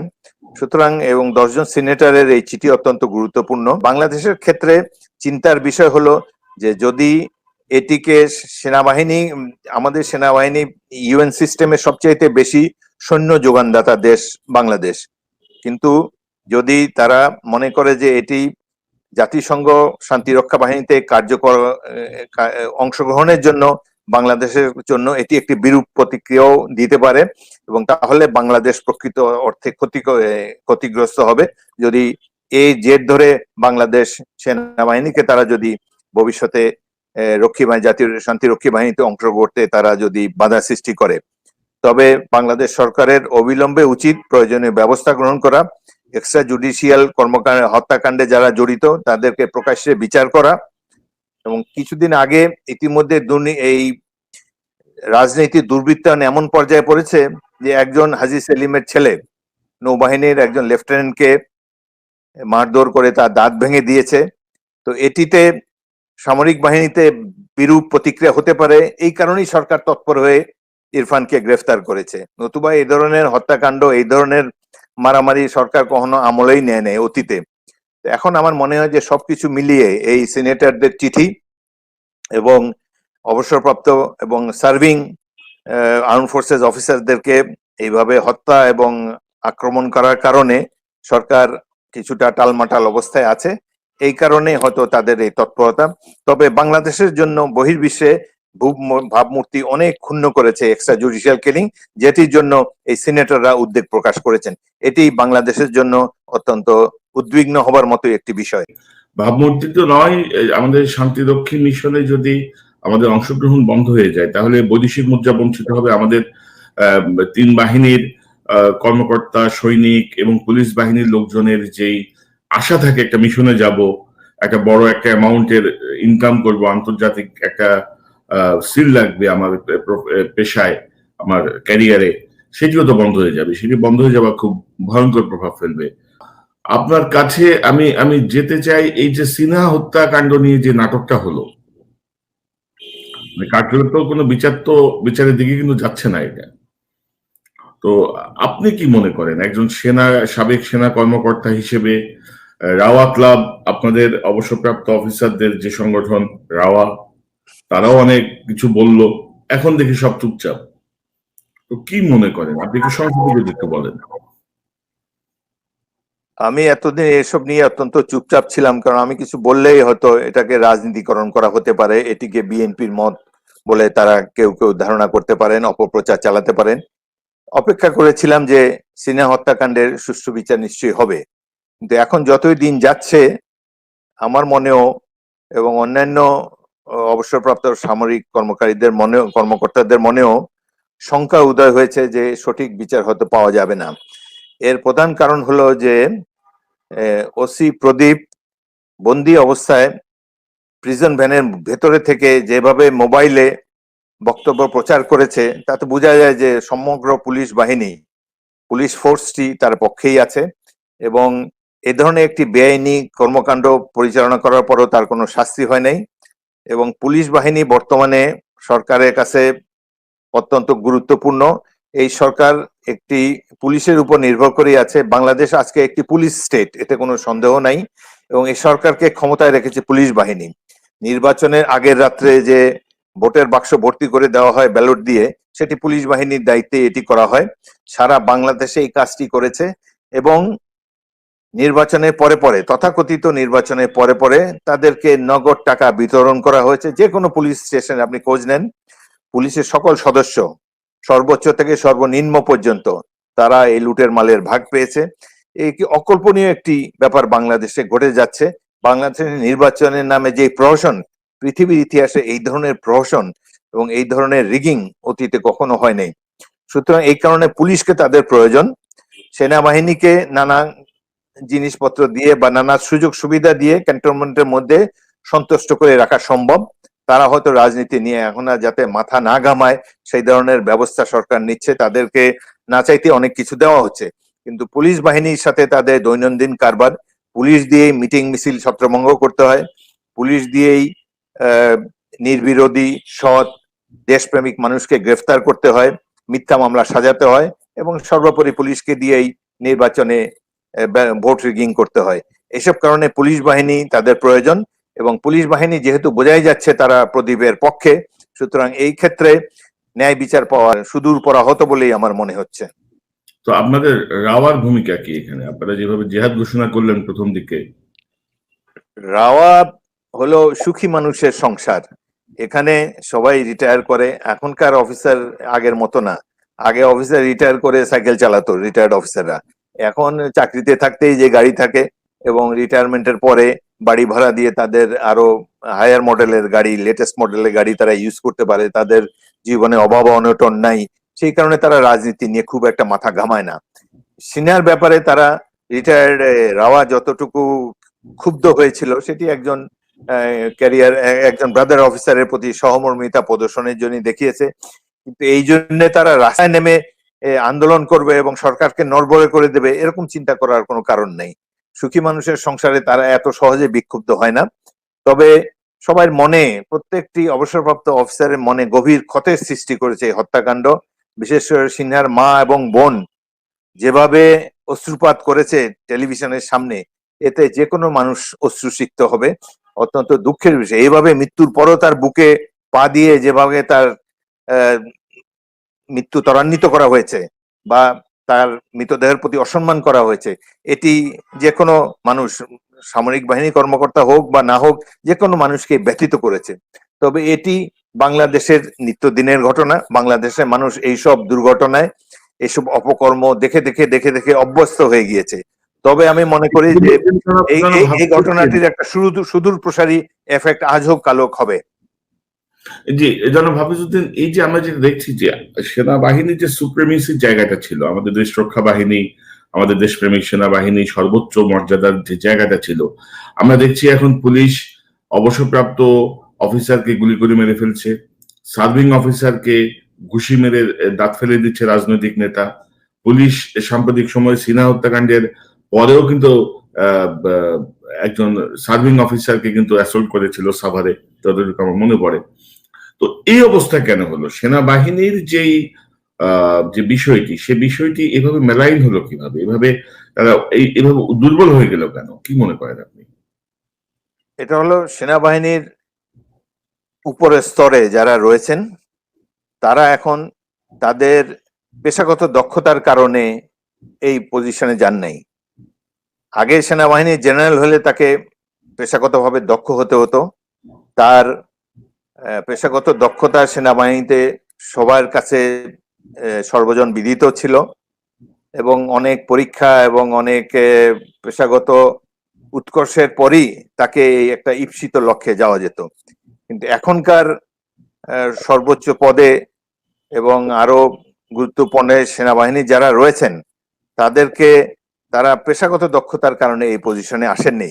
সুতরাং এবং 10 জন সিনেটরের এই চিঠি অত্যন্ত গুরুত্বপূর্ণ। বাংলাদেশের ক্ষেত্রে চিন্তার বিষয় হলো যে যদি এটিকে সেনাবাহিনী, আমাদের সেনাবাহিনী ইউএন সিস্টেমের সবচাইতে বেশি সৈন্য যোগানদাতা দেশ বাংলাদেশ, কিন্তু যদি তারা মনে করে যে এটি জাতিসংঘ শান্তিরক্ষা বাহিনীতে কার্যকর অংশগ্রহণের জন্য বাংলাদেশের জন্য এটি একটি বিরূপ প্রতিক্রিয়াও দিতে পারে এবং তাহলে বাংলাদেশ প্রকৃত অর্থে ক্ষতিগ্রস্ত হবে যদি এই জেদ ধরে বাংলাদেশ সেনাবাহিনীকে তারা যদি ভবিষ্যতে রক্ষী বাহিনী, জাতীয় শান্তিরক্ষী বাহিনীতে অংশ করতে তারা যদি বাধা সৃষ্টি করে। তবে বাংলাদেশ সরকারের অবিলম্বে উচিত প্রয়োজনীয় ব্যবস্থা গ্রহণ করা, এক্সট্রা জুডিশিয়াল কর্মকাণ্ড, হত্যাকাণ্ডে যারা জড়িত তাদেরকে প্রকাশ্যে বিচার করা এবং কিছুদিন আগে ইতিমধ্যে এই রাজনীতি দুর্বৃত্তায়ন এমন পর্যায়ে পড়েছে যে একজন হাজী সেলিমের ছেলে নৌবাহিনীর একজন লেফটেন্যান্টকে মারধর করে তার দাঁত ভেঙে দিয়েছে। তো এটিতে সামরিক বাহিনীতে বিরূপ প্রতিক্রিয়া হতে পারে, এই কারণেই সরকার তৎপর হয়ে ইরফানকে গ্রেফতার করেছে। নতুবা এই ধরনের হত্যাকাণ্ড, এই ধরনের মারামারি সরকার কখনো আমলেই নেয় নেই অতীতে। এখন আমার মনে হয় যে সবকিছু মিলিয়ে এই সিনেটরদের চিঠি এবং অবসরপ্রাপ্ত এবং সার্ভিং আর্ম ফোর্সেস অফিসারদেরকে এইভাবে হত্যা এবং আক্রমণ করার কারণে সরকার কিছুটা টালমাটাল অবস্থায় আছে, এই কারণে হয়তো তাদের এই তৎপরতা। তবে বাংলাদেশের জন্য বহির্বিশ্বে ভাবমূর্তি অনেক ক্ষুণ্ণ করেছে এক্সট্রা জুডিশিয়াল কিলিং, যেটির জন্য এই সিনেটররা উদ্বেগ প্রকাশ করেছেন। এটি বাংলাদেশের জন্য অত্যন্ত উদ্বিগ্ন হবার মতো একটি বিষয়। ভাবমূর্তি তো নয়, আমাদের শান্তিরক্ষী মিশনে যদি আমাদের অংশগ্রহণ বন্ধ হয়ে যায় তাহলে বৈদেশিক মুদ্রা বঞ্চিত হবে আমাদের তিন বাহিনীর কর্মকর্তা, সৈনিক এবং পুলিশ বাহিনীর লোকজনের যেই আশা থাকে একটা মিশনে যাব, একটা বড় একটা অ্যামাউন্টের ইনকাম করব, আন্তর্জাতিক একটা সিল লাগবে আমার পেশায়, আমার ক্যারিয়ারে, সেটিও তো বন্ধ হয়ে যাবে। সেটি বন্ধ হয়ে যাওয়া খুব ভয়ঙ্কর প্রভাব ফেলবে। আপনার কাছে আমি আমি যেতে চাই, এই যে সিনহা হত্যাকাণ্ড নিয়ে যে নাটকটা হলো, কার্যত কোনো বিচারের দিকে কিন্তু যাচ্ছে না এটা। তো আপনি কি মনে করেন একজন সাবেক সেনা কর্মকর্তা হিসেবে, রাওয়া ক্লাব, আপনাদের অবসরপ্রাপ্ত অফিসারদের যে সংগঠন রাওয়া, তারাও অনেক কিছু বলল, এখন দেখি সব চুপচাপ। তো কি মনে করেন আপনি, একটু সংক্ষেপে যদি একটু বলেন। আমি এতদিন এসব নিয়ে অত্যন্ত চুপচাপ ছিলাম, কারণ আমি কিছু বললেই হয়তো এটাকে রাজনীতিকরণ করা হতে পারে, এটিকে বিএনপির মত বলে তারা কেউ কেউ ধারণা করতে পারেন, অপপ্রচার চালাতে পারেন। অপেক্ষা করেছিলাম যে সিনহা হত্যাকাণ্ডের সুষ্ঠু বিচার নিশ্চয়ই হবে, কিন্তু এখন যতই দিন যাচ্ছে আমার মনেও এবং অন্যান্য অবসরপ্রাপ্ত সামরিক কর্মকর্তাদের মনেও শঙ্কা উদয় হয়েছে যে সঠিক বিচার হয়তো পাওয়া যাবে না। এর প্রধান কারণ হলো যে ওসি প্রদীপ বন্দি অবস্থায় প্রিজন ভ্যানের ভেতরে থেকে যেভাবে মোবাইলে বক্তব্য প্রচার করেছে, তাতে বোঝা যায় যে সমগ্র পুলিশ ফোর্সটি তার পক্ষেই আছে, এবং এ ধরনের একটি বেআইনি কর্মকাণ্ড পরিচালনা করার পরও তার কোনো শাস্তি হয় নাই। এবং পুলিশ বাহিনী বর্তমানে সরকারের কাছে অত্যন্ত গুরুত্বপূর্ণ। এই সরকার একটি পুলিশের উপর নির্ভর করে আছে। বাংলাদেশ আজকে একটি পুলিশ স্টেট, এতে কোনো সন্দেহ নাই, এবং এই সরকারকে ক্ষমতায় রেখেছে পুলিশ বাহিনী। নির্বাচনের আগের রাত্রে যে ভোটের বাক্স ভর্তি করে দেওয়া হয় ব্যালট দিয়ে, সেটি পুলিশ বাহিনীর দায়িত্বে এটি করা হয়। সারা বাংলাদেশে এই কাজটি করেছে, এবং তথাকথিত নির্বাচনের পরে তাদেরকে নগদ টাকা বিতরণ করা হয়েছে। যে কোনো পুলিশ স্টেশনে আপনি খোঁজ নেন, পুলিশের সকল সদস্য সর্বোচ্চ থেকে সর্বনিম্ন পর্যন্ত তারা এই লুটের মালের ভাগ পেয়েছে। এই কি অকল্পনীয় একটি ব্যাপার বাংলাদেশে ঘটে যাচ্ছে। বাংলাদেশের নির্বাচনের নামে যে প্রহসন, পৃথিবীর ইতিহাসে এই ধরনের প্রহসন এবং এই ধরনের রিগিং অতীতে কখনো হয় নাই। সুতরাং এই কারণে পুলিশকে তাদের প্রয়োজন। সেনাবাহিনীকে নানা জিনিসপত্র দিয়ে বা নানা সুযোগ সুবিধা দিয়ে ক্যান্টনমেন্টের মধ্যে সন্তুষ্ট করে রাখা সম্ভব। তারা হয়তো রাজনীতি নিয়ে এখন আর যাতে মাথা না ঘামায় সেই ধরনের ব্যবস্থা সরকার নিচ্ছে। তাদেরকে না চাইতে অনেক কিছু দেওয়া হচ্ছে, কিন্তু পুলিশ বাহিনীর সাথে তাদের দৈনন্দিন কারবার। পুলিশ দিয়েই মিটিং মিছিল ছত্রভঙ্গ করতে হয়, পুলিশ দিয়েই নির্বিরোধী সৎ দেশপ্রেমিক মানুষকে গ্রেফতার করতে হয়, মিথ্যা মামলা সাজাতে হয়, এবং সর্বোপরি পুলিশকে দিয়েই নির্বাচনে ভোট রিগিং করতে হয়। এসব কারণে পুলিশ বাহিনী তাদের প্রয়োজন, এবং পুলিশ বাহিনী যেহেতু বোঝাই যাচ্ছে তারা প্রদীপের পক্ষে, সুতরাং এই ক্ষেত্রে ন্যায় বিচার পাওয়ার সুদূর পরাহত বলেই আমার মনে হচ্ছে। তো আপনাদের রাওয়ার ভূমিকা কি এখানে? আপনারা যেভাবে জিহাদ ঘোষণা করলেন প্রথম দিকে। রাওয়া হলো সুখী মানুষের সংসার। এখানে সবাই রিটায়ার করে। এখনকার অফিসার আগের মতো না। আগে অফিসার রিটায়ার করে সাইকেল চালাতো, রিটায়ার্ড অফিসাররা। এখন চাকরিতে থাকতেই যে গাড়ি থাকে, এবং রিটায়ারমেন্টের পরে বাড়ি ভাড়া দিয়ে তাদের আরো হায়ার মডেলের গাড়ি, লেটেস্ট মডেলের গাড়ি তারা ইউজ করতে পারে। তাদের জীবনে অভাব অনটন নাই, সেই কারণে তারা রাজনীতি নিয়ে খুব একটা মাথা ঘামায় না। সিনিয়র ব্যাপারে তারা রিটায়ার্ড রাওয়া যতটুকু ক্ষুব্ধ হয়েছিল সেটি একজন একজন ব্রাদার অফিসারের প্রতি সহমর্মিতা প্রদর্শনের জন্য দেখিয়েছে। কিন্তু এই জন্য তারা রাস্তায় নেমে আন্দোলন করবে এবং সরকারকে নড়বড়ে করে দেবে, এরকম চিন্তা করার কোনো কারণ নেই। সুখী মানুষের সংসারে তারা এত সহজে বিক্ষুব্ধ হয় না। তবে সবার মনে, প্রত্যেকটি অবসরপ্রাপ্ত অফিসারের মনে গভীর ক্ষতের সৃষ্টি করেছে এই হত্যাকাণ্ড। বিশেষ করে সিনহার মা এবং বোন যেভাবে অশ্রুপাত করেছে টেলিভিশনের সামনে, এতে যে কোনো মানুষ অশ্রুসিক্ত হবে। অত্যন্ত দুঃখের বিষয়। এইভাবে মৃত্যুর পরও তার বুকে পা দিয়ে যেভাবে তার মৃত্যু ত্বরান্বিত করা হয়েছে বা তার মৃতদেহের প্রতি অসম্মান করা হয়েছে, এটি যে কোনো মানুষ, সামরিক বাহিনী কর্মকর্তা হোক বা না হোক, যে কোনো মানুষকে ব্যথিত করেছে। তবে এটি বাংলাদেশের নিত্যদিনের ঘটনা। বাংলাদেশের মানুষ এইসব দুর্ঘটনায়, এইসব অপকর্ম দেখে দেখে দেখে দেখে অভ্যস্ত হয়ে গিয়েছে। তবে আমি মনে করি যে এই এই এই ঘটনাটির একটা সুদূর প্রসারী এফেক্ট আজ হোক কাল হোক হবে। জি, জনাব হাফিজউদ্দিন, এই যে আমরা যেটা দেখছি যে সেনাবাহিনীর যে সুপ্রিমেসির জায়গাটা ছিল, আমাদের দেশ রক্ষা বাহিনী, আমাদের দেশপ্রেমিক সেনাবাহিনী সর্বোচ্চ মর্যাদার যে জায়গাটা ছিল, আমরা দেখছি এখন পুলিশ অবসরপ্রাপ্ত অফিসারকে গুলি করে মেরে ফেলছে, সার্ভিং অফিসারকে ঘুষি মেরে দাঁত ফেলে দিচ্ছে রাজনৈতিক নেতা। পুলিশ সাম্প্রতিক সময়ে সিনহা হত্যাকাণ্ডের পরেও কিন্তু একজন সার্ভিং অফিসারকে কিন্তু অ্যাসল্ট করেছিল সাভারে, যতটুকু আমার মনে পড়ে। তো এই অবস্থা কেন হলো? সেনাবাহিনীর যেই যে বিষয়টি, সে বিষয়টি এভাবে মেলাইন হলো কিভাবে? এভাবে তারা এভাবে দুর্বল হয়ে গেল কেন? কি মনে করেন আপনি? এটা হলো সেনাবাহিনীর উপরের স্তরে যারা রয়েছেন তারা এখন তাদের পেশাগত দক্ষতার কারণে এই পজিশনে যান নাই। আগে সেনাবাহিনীর জেনারেল হলে তাকে পেশাগতভাবে দক্ষ হতে হতো। তার পেশাগত দক্ষতা সেনাবাহিনীতে সবার কাছে সর্বজন বিদিত ছিল এবং অনেক পরীক্ষা এবং অনেক পেশাগত উৎকর্ষের পরই তাকে একটা ঈপ্সিত লক্ষ্যে যাওয়া যেত। কিন্তু এখনকার সর্বোচ্চ পদে এবং আরো গুরুত্বপূর্ণ সেনাবাহিনী যারা রয়েছেন তারা পেশাগত দক্ষতার কারণে এই পজিশনে আসেননি।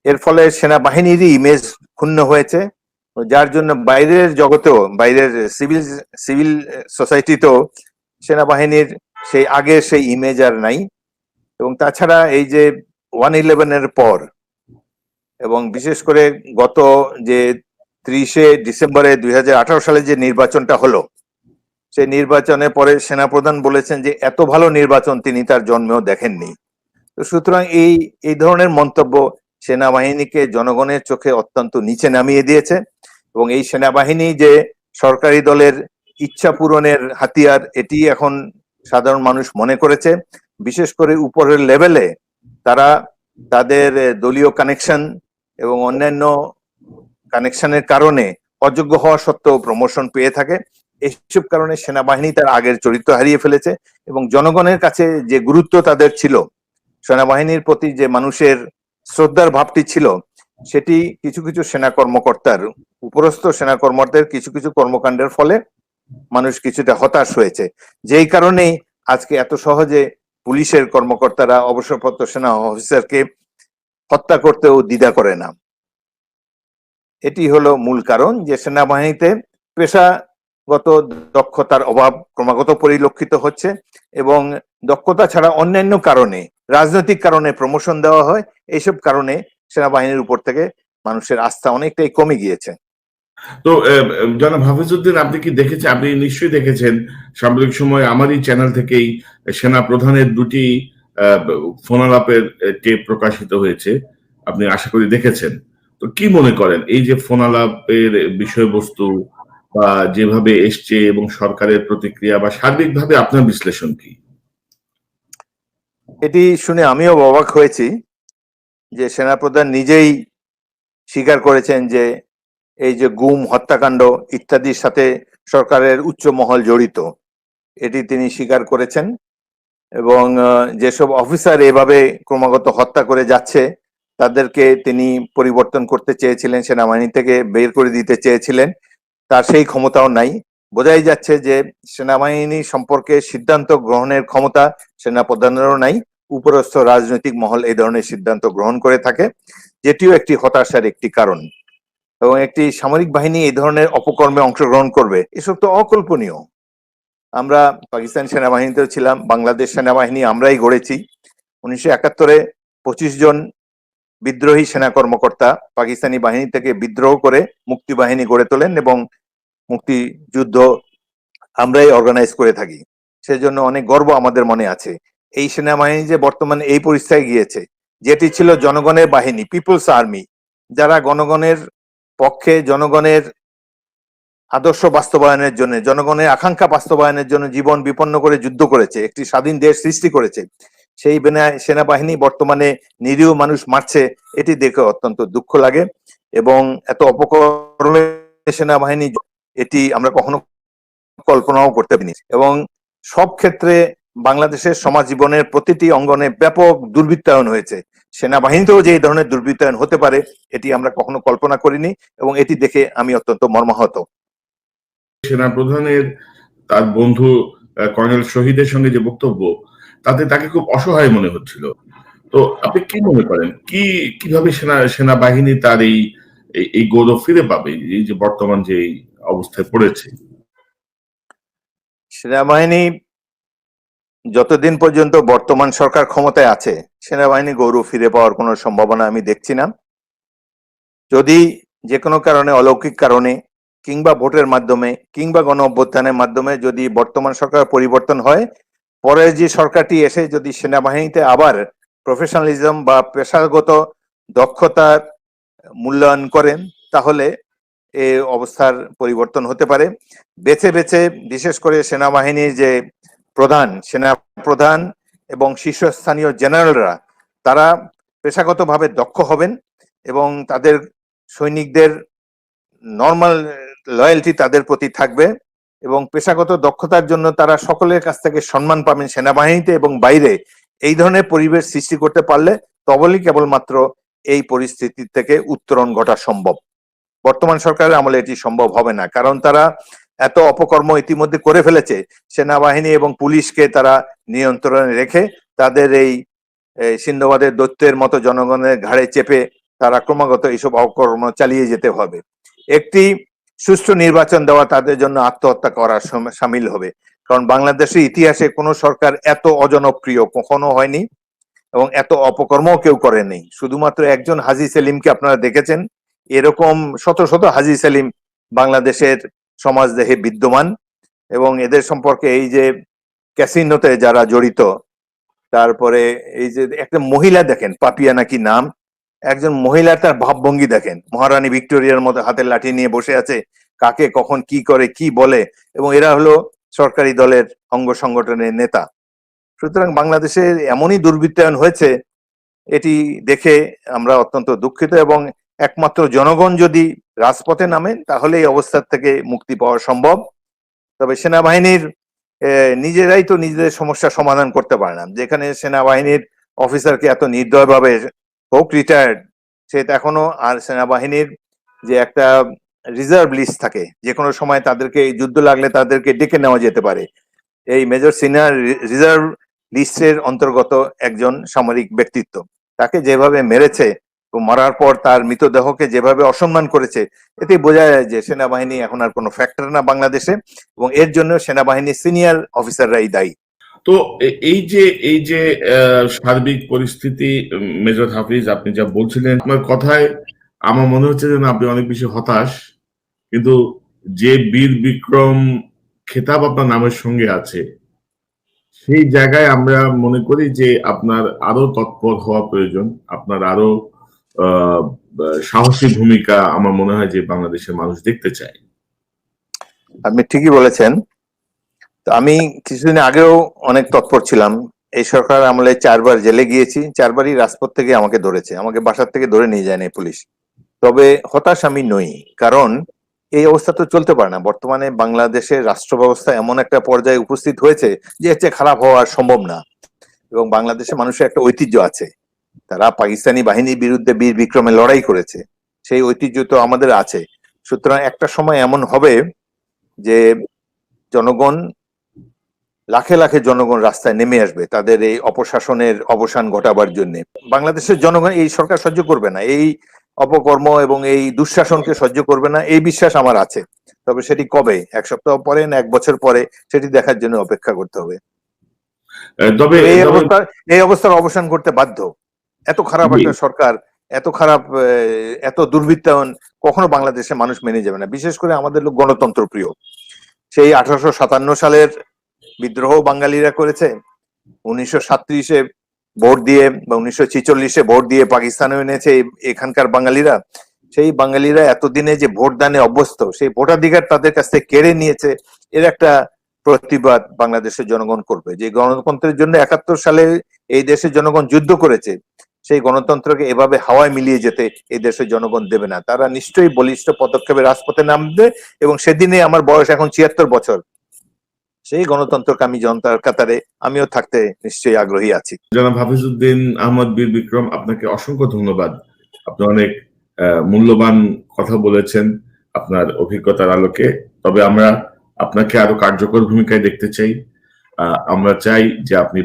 এর ফলে সেনাবাহিনীরই ইমেজ ক্ষুণ্ণ হয়েছে, যার জন্য বাইরের জগতেও, বাইরের সিভিল সোসাইটিতেও সেনাবাহিনীর সেই আগের সেই ইমেজ আর নাই। এবং তাছাড়া এই যে 1/11 পর এবং বিশেষ করে গত যে 30শে ডিসেম্বরে 2018 সালে যে নির্বাচনটা হলো, সেই নির্বাচনের পরে সেনাপ্রধান বলেছেন যে এত ভালো নির্বাচন তিনি তার জন্মেও দেখেননি। তো সুতরাং এই ধরনের মন্তব্য সেনাবাহিনীকে জনগণের চোখে অত্যন্ত নিচে নামিয়ে দিয়েছে এবং এই সেনাবাহিনী যে সরকারি দলের ইচ্ছা পূরণের হাতিয়ার, এটি এখন সাধারণ মানুষ মনে করেছে। বিশেষ করে উপরের লেভেলে তারা তাদের দলীয় কানেকশন এবং অন্যান্য কানেকশনের কারণে অযোগ্য হওয়া সত্ত্বেও প্রমোশন পেয়ে থাকে। এইসব কারণে সেনাবাহিনী তার আগের চরিত্র হারিয়ে ফেলেছে এবং জনগণের কাছে যে গুরুত্ব তাদের ছিল, সেনাবাহিনীর প্রতি যে মানুষের শ্রদ্ধার ভাবটি ছিল, সেটি কিছু কিছু সেনা কর্মকর্তার, উপরস্থ সেনা কর্মকর্তাদের কিছু কিছু কর্মকাণ্ডের ফলে মানুষ কিছুটা হতাশ হয়েছে। যেই কারণেই আজকে এত সহজে পুলিশের কর্মকর্তারা অবসরপ্রাপ্ত সেনা অফিসারকে হত্যা করতেও দ্বিধা করে না। এটি হলো মূল কারণ যে সেনাবাহিনীতে পেশাগত দক্ষতার অভাব ক্রমাগত পরিলক্ষিত হচ্ছে এবং দক্ষতা ছাড়া অন্যান্য কারণে, রাজনৈতিক কারণে প্রমোশন দেওয়া হয়। এইসব কারণে সেনাবাহিনীর উপর থেকে মানুষের আস্থা অনেকটাই কমে গিয়েছে। তো জনাব হাফিজউদ্দিন, আপনি কি দেখেছেন? আপনি নিশ্চয়ই দেখেছেন, সাম্প্রতিক সময় আমারই চ্যানেল থেকেই সেনা প্রধানের দুটি ফোনালাপের টেপ প্রকাশিত হয়েছে, আপনি আশা করি দেখেছেন। তো কি মনে করেন এই যে ফোনালাপের বিষয়বস্তু বা যেভাবে এসছে এবং সরকারের প্রতিক্রিয়া বা সার্বিকভাবে আপনার বিশ্লেষণ কি? এটি শুনে আমিও অবাক হয়েছি যে সেনাপ্রধান নিজেই স্বীকার করেছেন যে এই যে গুম, হত্যাকাণ্ড ইত্যাদির সাথে সরকারের উচ্চ মহল জড়িত, এটি তিনি স্বীকার করেছেন। এবং যেসব অফিসার এভাবে ক্রমাগত হত্যা করে যাচ্ছে তাদেরকে তিনি পরিবর্তন করতে চেয়েছিলেন, সেনাবাহিনী থেকে বের করে দিতে চেয়েছিলেন, তার সেই ক্ষমতাও নাই। বোঝাই যাচ্ছে যে সেনাবাহিনী সম্পর্কে সিদ্ধান্ত গ্রহণের ক্ষমতা সেনাপ্রধানেরও নাই। উপরস্থ রাজনৈতিক মহল এই ধরনের সিদ্ধান্ত গ্রহণ করে থাকে, যেটিও একটি হতাশার একটি কারণ। এবং একটি সামরিক বাহিনী এই ধরনের অপকর্মে অংশগ্রহণ করবে, এসব তো অকল্পনীয়। আমরা পাকিস্তান সেনাবাহিনীতেও ছিলাম, বাংলাদেশ সেনাবাহিনী আমরাই গড়েছি। 1971-এ 25 জন বিদ্রোহী সেনা কর্মকর্তা পাকিস্তানি বাহিনী থেকে বিদ্রোহ করে মুক্তি বাহিনী গড়ে তোলেন এবং মুক্তিযুদ্ধ আমরাই অর্গানাইজ করে থাকি। সেজন্য অনেক গর্ব আমাদের মনে আছে। এই সেনাবাহিনী যে বর্তমানে এই পরিস্থিতিতে গিয়েছে, যেটি ছিল জনগণের বাহিনী, পিপলস আর্মি, যারা গণগণের পক্ষে, জনগণের আদর্শ বাস্তবায়নের জন্য, জনগণের আকাঙ্ক্ষা বাস্তবায়নের জন্য জীবন বিপন্ন করে যুদ্ধ করেছে, একটি স্বাধীন দেশ সৃষ্টি করেছে, সেই সেনাবাহিনী বর্তমানে নিরীহ মানুষ মারছে, এটি দেখে অত্যন্ত দুঃখ লাগে। এবং এত অপকর্মের সেনাবাহিনী, এটি আমরা কখনো কল্পনাও করতে পারিনি। এবং সব ক্ষেত্রে বাংলাদেশের সমাজ জীবনের প্রতিটি অঙ্গনে ব্যাপক দুর্বৃত্তায়ন হয়েছে। সেনাবাহিনীতেও যে এই ধরনের দুর্বৃত্তায়ন হতে পারে এটি আমরা কখনো কল্পনা করিনি, এবং এটি দেখে আমি অত্যন্ত মর্মাহত। সেনাপ্রধানের তার বন্ধু কর্নেল শহীদের সঙ্গে যে বক্তব্য, তাতে তাকে খুব অসহায় মনে হচ্ছিল। তো আপনি কি মনে করেন, কিভাবে সেনাবাহিনী তার এই গৌরব ফিরে পাবে, এই যে বর্তমান যে অবস্থায় পড়েছে? সেনাবাহিনী যতদিন পর্যন্ত বর্তমান সরকার ক্ষমতায় আছে, সেনাবাহিনী গৌরব ফিরে পাওয়ার কোনো সম্ভাবনা আমি দেখছি না। যদি যে কোনো কারণে, অলৌকিক কারণে, কিংবা ভোটের মাধ্যমে, কিংবা গণ অভ্যুত্থানের মাধ্যমে যদি বর্তমান সরকার পরিবর্তন হয়, পরের যে সরকারটি এসে যদি সেনাবাহিনীতে আবার প্রফেশনালিজম বা পেশাগত দক্ষতার মূল্যায়ন করেন, তাহলে এই অবস্থার পরিবর্তন হতে পারে। বেছে বেছে বিশেষ করে সেনাবাহিনীর যে সেনাপ্রধান এবং শীর্ষস্থানীয় জেনারেলরা, তারা পেশাগতভাবে দক্ষ হবেন এবং তাদের সৈনিকদের নর্মাল লয়্যালটি তাদের প্রতি থাকবে, এবং পেশাগত দক্ষতার জন্য তারা সকলের কাছ থেকে সম্মান পাবেন সেনাবাহিনীতে এবং বাইরে। এই ধরনের পরিবেশ সৃষ্টি করতে পারলে তবেই কেবলমাত্র এই পরিস্থিতি থেকে উত্তরণ ঘটা সম্ভব। বর্তমান সরকারের আমলে এটি সম্ভব হবে না, কারণ তারা এত অপকর্ম ইতিমধ্যে করে ফেলেছে। সেনাবাহিনী এবং পুলিশকে তারা নিয়ন্ত্রণে রেখে তাদের এই সিন্ধবাদের দৈত্যের মতো জনগণের ঘাড়ে চেপে তারা ক্রমাগত এইসব অপকর্ম চালিয়ে যেতে হবে। একটি সুষ্ঠু নির্বাচন দেওয়া তাদের জন্য আত্মহত্যা করার সামিল হবে, কারণ বাংলাদেশের ইতিহাসে কোনো সরকার এত অজনপ্রিয় কখনো হয়নি এবং এত অপকর্মও কেউ করেনি। শুধুমাত্র একজন হাজী সেলিমকে আপনারা দেখেছেন, এরকম শত শত হাজী সেলিম বাংলাদেশের সমাজ দেহে বিদ্যমান, এবং এদের সম্পর্কে এই যে ক্যাসিনোতে যারা জড়িত, তারপরে এই যে একটা মহিলা দেখেন, পাপিয়া নাকি নাম, একজন মহিলার তার ভাবভঙ্গি দেখেন, মহারানী ভিক্টোরিয়ার মতো হাতের লাঠি নিয়ে বসে আছে, কাকে কখন কি করে কি বলে, এবং এরা হলো সরকারি দলের অঙ্গ সংগঠনের নেতা। সুতরাং বাংলাদেশে এমনই দুর্বৃত্তায়ন হয়েছে, এটি দেখে আমরা অত্যন্ত দুঃখিত, এবং একমাত্র জনগণ যদি রাজপথে নামেন তাহলে এই অবস্থার থেকে মুক্তি পাওয়া সম্ভব। তবে সেনাবাহিনীর নিজেরাই তো নিজেদের সমস্যা সমাধান করতে পারে না। যেখানে সেনাবাহিনীর অফিসারকে এত নির্দয়ভাবে, হোক রিটায়ার্ড, সে এখনো, আর সেনাবাহিনীর যে একটা রিজার্ভ লিস্ট থাকে, যে কোনো সময় তাদেরকে যুদ্ধ লাগলে তাদেরকে ডেকে নেওয়া যেতে পারে, এই মেজর সিনিয়র রিজার্ভ লিস্টের অন্তর্গত একজন সামরিক ব্যক্তিত্ব, তাকে যেভাবে মেরেছে, মারার পর তার মৃতদেহকে যেভাবে অসম্মান করেছে, এতে বোঝা যায় যে সেনাবাহিনী এখন আর কোনো ফ্যাক্টর না বাংলাদেশে, এবং এর জন্য সেনাবাহিনীর সিনিয়র অফিসাররাই দায়ী। তো এই যে সার্বিক পরিস্থিতি, মেজর হাফিজ, আপনি যা বলছিলেন, আপনার কথায় আমার মনে হচ্ছে যেন আপনি অনেক বেশি হতাশ, কিন্তু যে বীর বিক্রম খেতাব আপনার নামের সঙ্গে আছে, সেই জায়গায় আমরা মনে করি যে আপনার আরো তৎপর হওয়া প্রয়োজন, আপনার আরো সাহসী ভূমিকা আমার মনে হয় যে বাংলাদেশের মানুষ দেখতে চায়। আপনি ঠিকই বলেছেন। তো আমি কিছুদিন আগেও অনেক তৎপর ছিলাম। এই সরকার আমলে 4বার জেলে গিয়েছি, 4বারই রাজপথ থেকে আমাকে ধরেছে, আমাকে বাসার থেকে ধরে নিয়ে যায়নি পুলিশ। তবে হতাশ আমি নই, কারণ এই অবস্থা তো চলতে পারে না। বর্তমানে বাংলাদেশের রাষ্ট্র ব্যবস্থা এমন একটা পর্যায়ে উপস্থিত হয়েছে যে এর চেয়ে খারাপ হওয়া সম্ভব না, এবং বাংলাদেশের মানুষের একটা ঐতিহ্য আছে, তারা পাকিস্তানি বাহিনীর বিরুদ্ধে বীর বিক্রমে লড়াই করেছে, সেই ঐতিহ্য তো আমাদের আছে। সুতরাং একটা সময় এমন হবে যে জনগণ, লাখে লাখে জনগণ রাস্তায় নেমে আসবে তাদের এই অপশাসনের অবসান ঘটাবার জন্য। বাংলাদেশের জনগণ এই সরকার সহ্য করবে না, এই অপকর্ম এবং এই দুঃশাসনকে সহ্য করবে না, এই বিশ্বাস আমার আছে। তবে সেটি কবে, 1 সপ্তাহ পরে না 1 বছর পরে, সেটি দেখার জন্য অপেক্ষা করতে হবে। তবে এই অবস্থার অবসান করতে বাধ্য। এত খারাপ একটা সরকার, এত খারাপ, এত দুর্বৃত্তায়ন কখনো বাংলাদেশের মানুষ মেনে যাবে না। বিশেষ করে আমাদের লোক গণতন্ত্র প্রিয়। সেই 1857 সালের বিদ্রোহ বাঙালিরা করেছে, 1937-এ ভোট দিয়ে বা 1946-এ ভোট দিয়ে পাকিস্তানে এনেছে এখানকার বাঙালিরা। সেই বাঙালিরা এতদিনে যে ভোট দানে অভ্যস্ত, সেই ভোটাধিকার তাদের কাছ থেকে কেড়ে নিয়েছে, এর একটা প্রতিবাদ বাংলাদেশের জনগণ করবে। যে গণতন্ত্রের জন্য 71 সালে এই দেশের জনগণ যুদ্ধ করেছে, সেই গণতন্ত্রকে এভাবে হাওয়ায় মিলিয়ে যেতে এই দেশের জনগণ দেবে না। তারা নিশ্চয়ই বলিষ্ঠ পদক্ষেপে রাজপথে নামবে, এবং সেদিনে আমার বয়স এখন ৭৬ বছর। সেই গণতন্ত্রকামী জনতার কাতারে আমিও থাকতে নিশ্চয়ই আগ্রহী আছি। জনাব হাফিজউদ্দিন আহমদ বীর বিক্রম, আপনাকে অসংখ্য ধন্যবাদ। আপনি অনেক মূল্যবান কথা বলেছেন আপনার অভিজ্ঞতার আলোকে। তবে আমরা আপনাকে আরো কার্যকর ভূমিকায় দেখতে চাই। আমরা চাই যে আপনি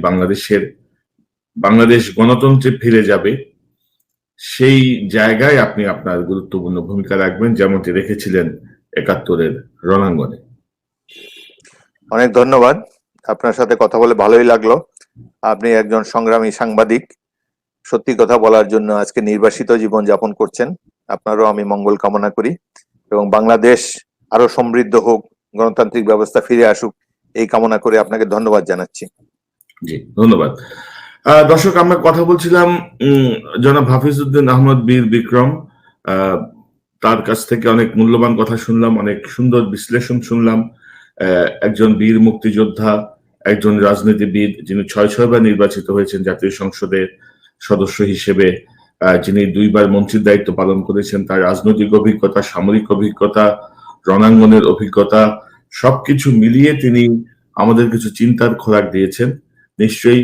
বাংলাদেশ গণতন্ত্রে ফিরে যাবে সেই জায়গায় আপনি আপনার গুরুত্বপূর্ণ ভূমিকা রাখবেন, যেমনটি রেখেছিলেন ৭১-এর রণাঙ্গনে। অনেক ধন্যবাদ। আপনার সাথে কথা বলে ভালোই লাগলো। আপনি একজন সংগ্রামী সাংবাদিক, সত্যি কথা বলার জন্য আজকে নির্বাসিত জীবন যাপন করছেন। আপনারও আমি মঙ্গল কামনা করি, এবং বাংলাদেশ আরো সমৃদ্ধ হোক, গণতান্ত্রিক ব্যবস্থা ফিরে আসুক, এই কামনা করে আপনাকে ধন্যবাদ জানাচ্ছি। জি, ধন্যবাদ। দর্শক, আমরা কথা বলছিলাম জনাব হাফিজউদ্দিন আহমদ বীর বিক্রম। তার কাছ থেকে অনেক মূল্যবান কথা শুনলাম, অনেক সুন্দর বিশ্লেষণ শুনলাম। একজন বীর মুক্তিযোদ্ধা, একজন রাজনীতিবিদ, যিনি ৬বার নির্বাচিত হয়েছেন জাতীয় সংসদের সদস্য হিসেবে, যিনি 2বার মন্ত্রীর দায়িত্ব পালন করেছেন। তার রাজনৈতিক অভিজ্ঞতা, সামরিক অভিজ্ঞতা, রণাঙ্গনের অভিজ্ঞতা সবকিছু মিলিয়ে তিনি আমাদের কিছু চিন্তার খোরাক দিয়েছেন। নিশ্চয়ই